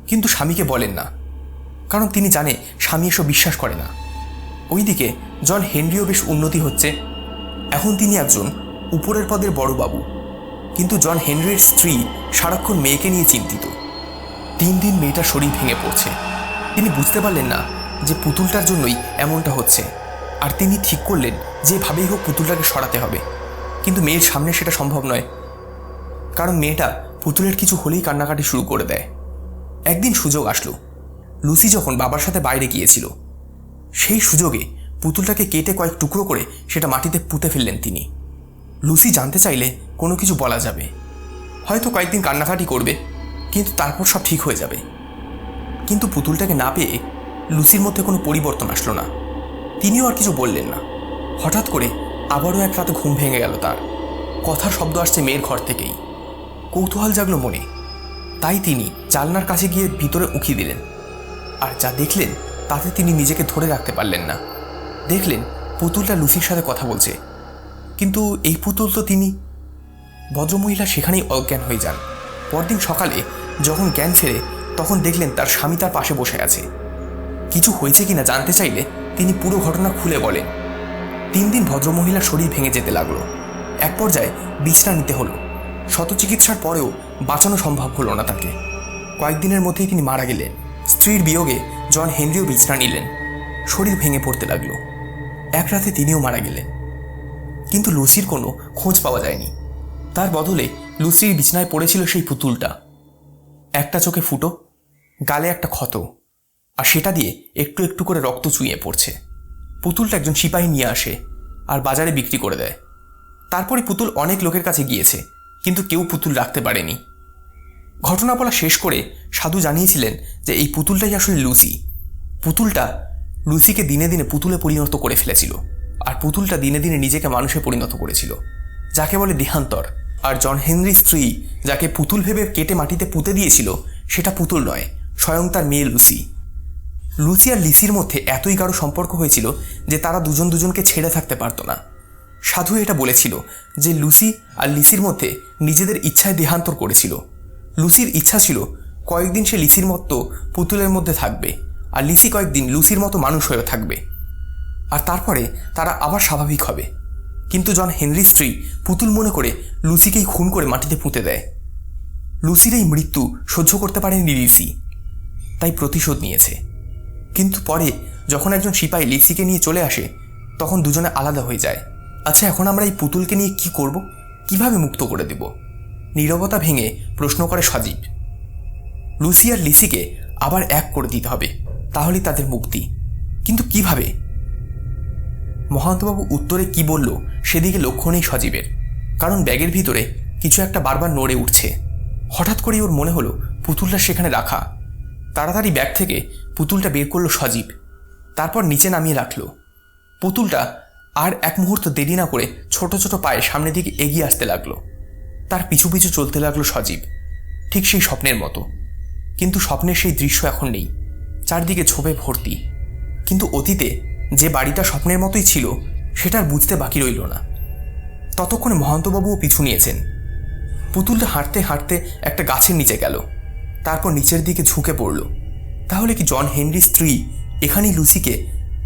কিন্তু স্বামীকে বলেন না, কারণ তিনি জানে স্বামী এসব বিশ্বাস করে না। ওইদিকে জন হেনরিও বেশ উন্নতি হচ্ছে। এখন তিনি একজন উপরের পদের বড় বাবু, কিন্তু জন হেনরির স্ত্রী সারাক্ষণ মেয়েকে নিয়ে চিন্তিত। দিন দিন মেয়েটার শরীর ভেঙে পড়ছে। তিনি বুঝতে পারলেন না যে পুতুলটার জন্যই এমনটা হচ্ছে, আর তিনি ঠিক করলেন যেভাবেই হোক পুতুলটাকে সরাতে হবে। কিন্তু মেয়ের সামনে সেটা সম্ভব নয়, কারণ মেয়েটা পুতুলের কিছু হলেই কান্নাকাটি শুরু করে দেয়। একদিন সুযোগ আসলো। লুসি যখন বাবার সাথে বাইরে গিয়েছিল, সেই সুযোগে পুতুলটাকে কেটে কয়েক টুকরো করে সেটা মাটিতে পুঁতে ফেললেন তিনি। লুসি জানতে চাইলে কোনো কিছু বলা যাবে, হয়তো কয়েকদিন কান্নাকাটি করবে, কিন্তু তারপর সব ঠিক হয়ে যাবে। কিন্তু পুতুলটাকে না পেয়ে লুসির মধ্যে কোনো পরিবর্তন আসলো না। তিনিও আর কিছু বললেন না। হঠাৎ করে আবারও এক রাতে ঘুম ভেঙে গেল তার। কথার শব্দ আসছে মেয়ের ঘর থেকেই। কৌতূহল জাগলো মনে, তাই তিনি জানলার কাছে গিয়ে ভিতরে উঁকি দিলেন, আর যা দেখলেন তাতে তিনি নিজেকে ধরে রাখতে পারলেন না। দেখলেন পুতুলটা লুসির সাথে কথা বলছে, কিন্তু এই পুতুল তো তিনি। ভদ্রমহিলা সেখানেই অজ্ঞান হয়ে যান। পরদিন সকালে যখন জ্ঞান ফেরে, তখন দেখলেন তার স্বামী তার পাশে বসে আছে। কিছু হয়েছে কিনা জানতে চাইলে তিনি পুরো ঘটনা খুলে বলেন। 3 দিন ভদ্রমহিলার শরীর ভেঙে যেতে লাগলো। এক পর্যায়ে বিশ্রাম নিতে হলো। শত চিকিৎসার পরেও বাঁচানো সম্ভব হলো না তাকে। কয়েকদিনের মধ্যেই তিনি মারা গেলেন। স্ত্রীর বিয়োগে জন হেনরিও বিশ্রাম নিলেন। শরীর ভেঙে পড়তে লাগলো। এক রাতে তিনিও মারা গেলেন। কিন্তু লুসির কোনো খোঁজ পাওয়া যায়নি। তার বদলে লুসির বিছনায় পড়েছিল সেই পুতুলটা। একটা চোখে ফুটো, গালে একটা ক্ষত, আর সেটা দিয়ে একটু একটু করে রক্ত চুইয়ে পড়ছে। পুতুলটা একজন সিপাহী নিয়ে আসে আর বাজারে বিক্রি করে দেয়। তারপরে পুতুল অনেক লোকের কাছে গিয়েছে, কিন্তু কেউ পুতুল রাখতে পারেনি। ঘটনা বলা শেষ করে সাধু জানিয়েছিলেন যে এই পুতুলটাই আসলে লুসি। পুতুলটা লুসিকে দিনে দিনে পুতুলে পরিণত করে ফেলেছিল, আর পুতুলটা দিনে দিনে নিজেকে মানুষে পরিণত করেছিল, যাকে বলে দেহান্তর। আর জন হেনরির স্ত্রী যাকে পুতুল ভেবে কেটে মাটিতে পুঁতে দিয়েছিল, সেটা পুতুল নয়, স্বয়ং তার মেয়ে লুসি। লুসি আর লিসির মধ্যে এতই গাঢ় সম্পর্ক হয়েছিল যে তারা দুজন দুজনকে ছেড়ে থাকতে পারত না। সাধু এটা বলেছিল যে লুসি আর লিসির মধ্যে নিজেদের ইচ্ছায় দেহান্তর করেছিল। লুসির ইচ্ছা ছিল কয়েকদিন সে লিসির মতো পুতুলের মধ্যে থাকবে, আর লিসি কয়েকদিন লুসির মতো মানুষ হয়ে থাকবে, আর তারপরে তারা আবার স্বাভাবিক হবে। কিন্তু জন হেনরির স্ত্রী পুতুল মনে করে লুসিকেই খুন করে মাটিতে পুঁতে দেয়। লুসির এই মৃত্যু সহ্য করতে পারেনি লিসি, তাই প্রতিশোধ নিয়েছে। কিন্তু পরে যখন একজন সিপাহী লিসিকে নিয়ে চলে আসে, তখন দুজনে আলাদা হয়ে যায়। আচ্ছা, এখন আমরা এই পুতুলকে নিয়ে কি করব? কিভাবে মুক্ত করে দেব? নীরবতা ভেঙে প্রশ্ন করে সজীব। লুসি আর লিসিকে আবার এক করে দিতে হবে, তাহলেই তাদের মুক্তি। কিন্তু কিভাবে? মহান্তবাবু উত্তরে কি বলল সেদিকে লক্ষ্য নেই সজীবের, কারণ ব্যাগের ভিতরে কিছু একটা বারবার নড়ে উঠছে। হঠাৎ করেই ওর মনে হলো পুতুলটা সেখানে রাখা। তাড়াতাড়ি ব্যাগ থেকে পুতুলটা বের করলো সজীব, তারপর নিচে নামিয়ে রাখলো। পুতুলটা আর এক মুহূর্ত দেরি না করে ছোট ছোট পায়ে সামনের দিকে এগিয়ে আসতে লাগলো। তার পিছু পিছু চলতে লাগলো সজীব, ঠিক সেই স্বপ্নের মতো। কিন্তু স্বপ্নের সেই দৃশ্য এখন নেই, চারদিকে ছোপে ভর্তি। কিন্তু অতীতে যে বাড়িটা স্বপ্নের মতোই ছিল, সেটার বুঝতে বাকি রইল না। ততক্ষণে মহান্তবাবুও পিছু নিয়েছেন। পুতুলটা হাঁটতে হাঁটতে একটা গাছের নিচে গেল, তারপর নিচের দিকে ঝুঁকে পড়ল। তাহলে কি জন হেনরির স্ত্রী এখানেই লুসিকে,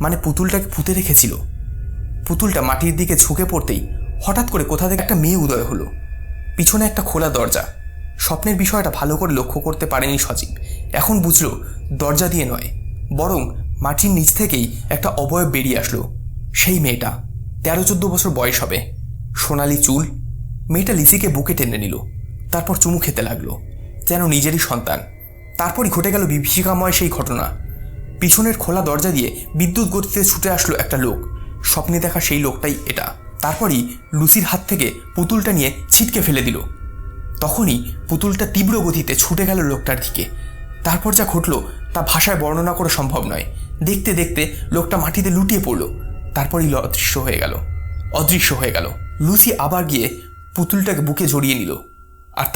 মানে পুতুলটাকে পুঁতে রেখেছিল? পুতুলটা মাটির দিকে ঝুঁকে পড়তেই হঠাৎ করে কোথা থেকে একটা মেয়ে উদয় হলো। পিছনে একটা খোলা দরজা। স্বপ্নের বিষয়টা ভালো করে লক্ষ্য করতে পারেনি সজীব। এখন বুঝল দরজা দিয়ে নয়, বরং মাটির নিচ থেকেই একটা অবয়ব বেরিয়ে আসলো। সেই মেয়েটা 13-14 বছর বয়স হবে, সোনালি চুল। মেয়েটা লিসিকে বুকে টেনে নিল, তারপর চুমু খেতে লাগলো, যেন নিজেরই সন্তান। তারপরই ঘটে গেল বিভীষিকাময় সেই ঘটনা। পিছনের খোলা দরজা দিয়ে বিদ্যুৎ গতিতে ছুটে আসলো একটা লোক। স্বপ্নে দেখা সেই লোকটাই এটা। তারপরই লুসির হাত থেকে পুতুলটা নিয়ে ছিটকে ফেলে দিল। তখনই পুতুলটা তীব্র গতিতে ছুটে গেল লোকটার দিকে। তারপর যা ঘটল তা ভাষায় বর্ণনা করা সম্ভব নয়। দেখতে দেখতে লোকটা মাটিতে লুটিয়ে পড়ল, তারপরই অদৃশ্য হয়ে গেল। লুসি আবার গিয়ে পুতুলটাকে বুকে জড়িয়ে নিল। আর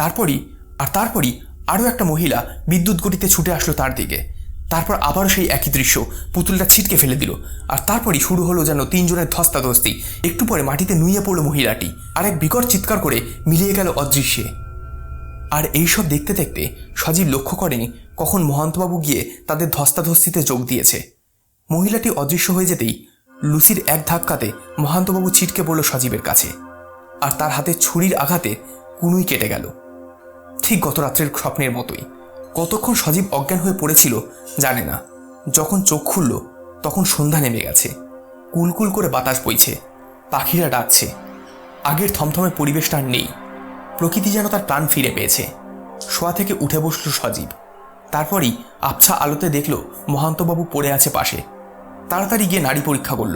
তারপরই আরও একটা মহিলা বিদ্যুৎ গতিতে ছুটে আসলো তার দিকে। তারপর আবারও সেই একই দৃশ্য, পুতুলটা ছিটকে ফেলে দিল। আর তারপরই শুরু হলো যেন তিনজনের ধস্তাধস্তি। একটু পরে মাটিতে নুইয়ে পড়ল মহিলাটি, আর এক বিকট চিৎকার করে মিলিয়ে গেল অদৃশ্যে। আর এইসব দেখতে দেখতে সজীব লক্ষ্য করেনি কখন মহান্তবাবু গিয়ে তাদের ধস্তাধস্তিতে যোগ দিয়েছে। মহিলাটি অদৃশ্য হয়ে যেতেই লুসির এক ধাক্কাতে মহান্তবাবু ছিটকে পড়ল সজীবের কাছে, আর তার হাতে ছুরির আঘাতে কুনুই কেটে গেল, ঠিক গত রাত্রের স্বপ্নের মতোই। কতক্ষণ সজীব অজ্ঞান হয়ে পড়েছিল জানে না। যখন চোখ খুলল তখন সন্ধ্যা নেমে গেছে। কুলকুল করে বাতাস বইছে, পাখিরা ডাকছে। আগের থমথমে পরিবেশটা আর নেই। প্রকৃতি যেন তার প্রাণ ফিরে পেয়েছে। শোয়া থেকে উঠে বসল সজীব। তারপরই আবছা আলোতে দেখল মহান্তবাবু পড়ে আছে পাশে। তাড়াতাড়ি গিয়ে নাড়ি পরীক্ষা করল,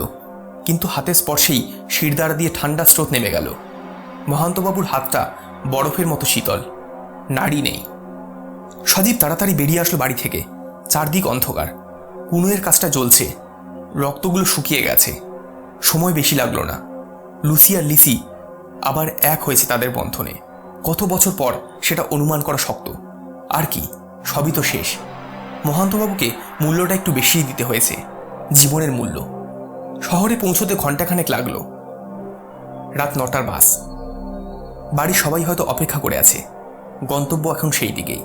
কিন্তু হাতের স্পর্শেই শিরদাঁড়া দিয়ে ঠান্ডা স্রোত নেমে গেল। মহান্তবাবুর হাতটা বরফের মতো শীতল, নাড়ি নেই। সজীব তাড়াতাড়ি বেরিয়ে আসলো বাড়ি থেকে। চারদিক অন্ধকার, কুনুয়ের কাজটা জ্বলছে, রক্তগুলো শুকিয়ে গেছে। সময় বেশি লাগলো না। লুসি আর লিসি আবার এক হয়েছে তাদের বন্ধনে। কত বছর পর সেটা অনুমান করা শক্ত। আর কি, সবই তো শেষ। মহান্তবাবুকে মূল্যটা একটু বেশিই দিতে হয়েছে, জীবনের মূল্য। শহরে পৌঁছতে ঘণ্টাখানেক লাগলো। রাত 9টার বাস। বাড়ির সবাই হয়তো অপেক্ষা করে আছে, গন্তব্য এখন সেই দিকেই।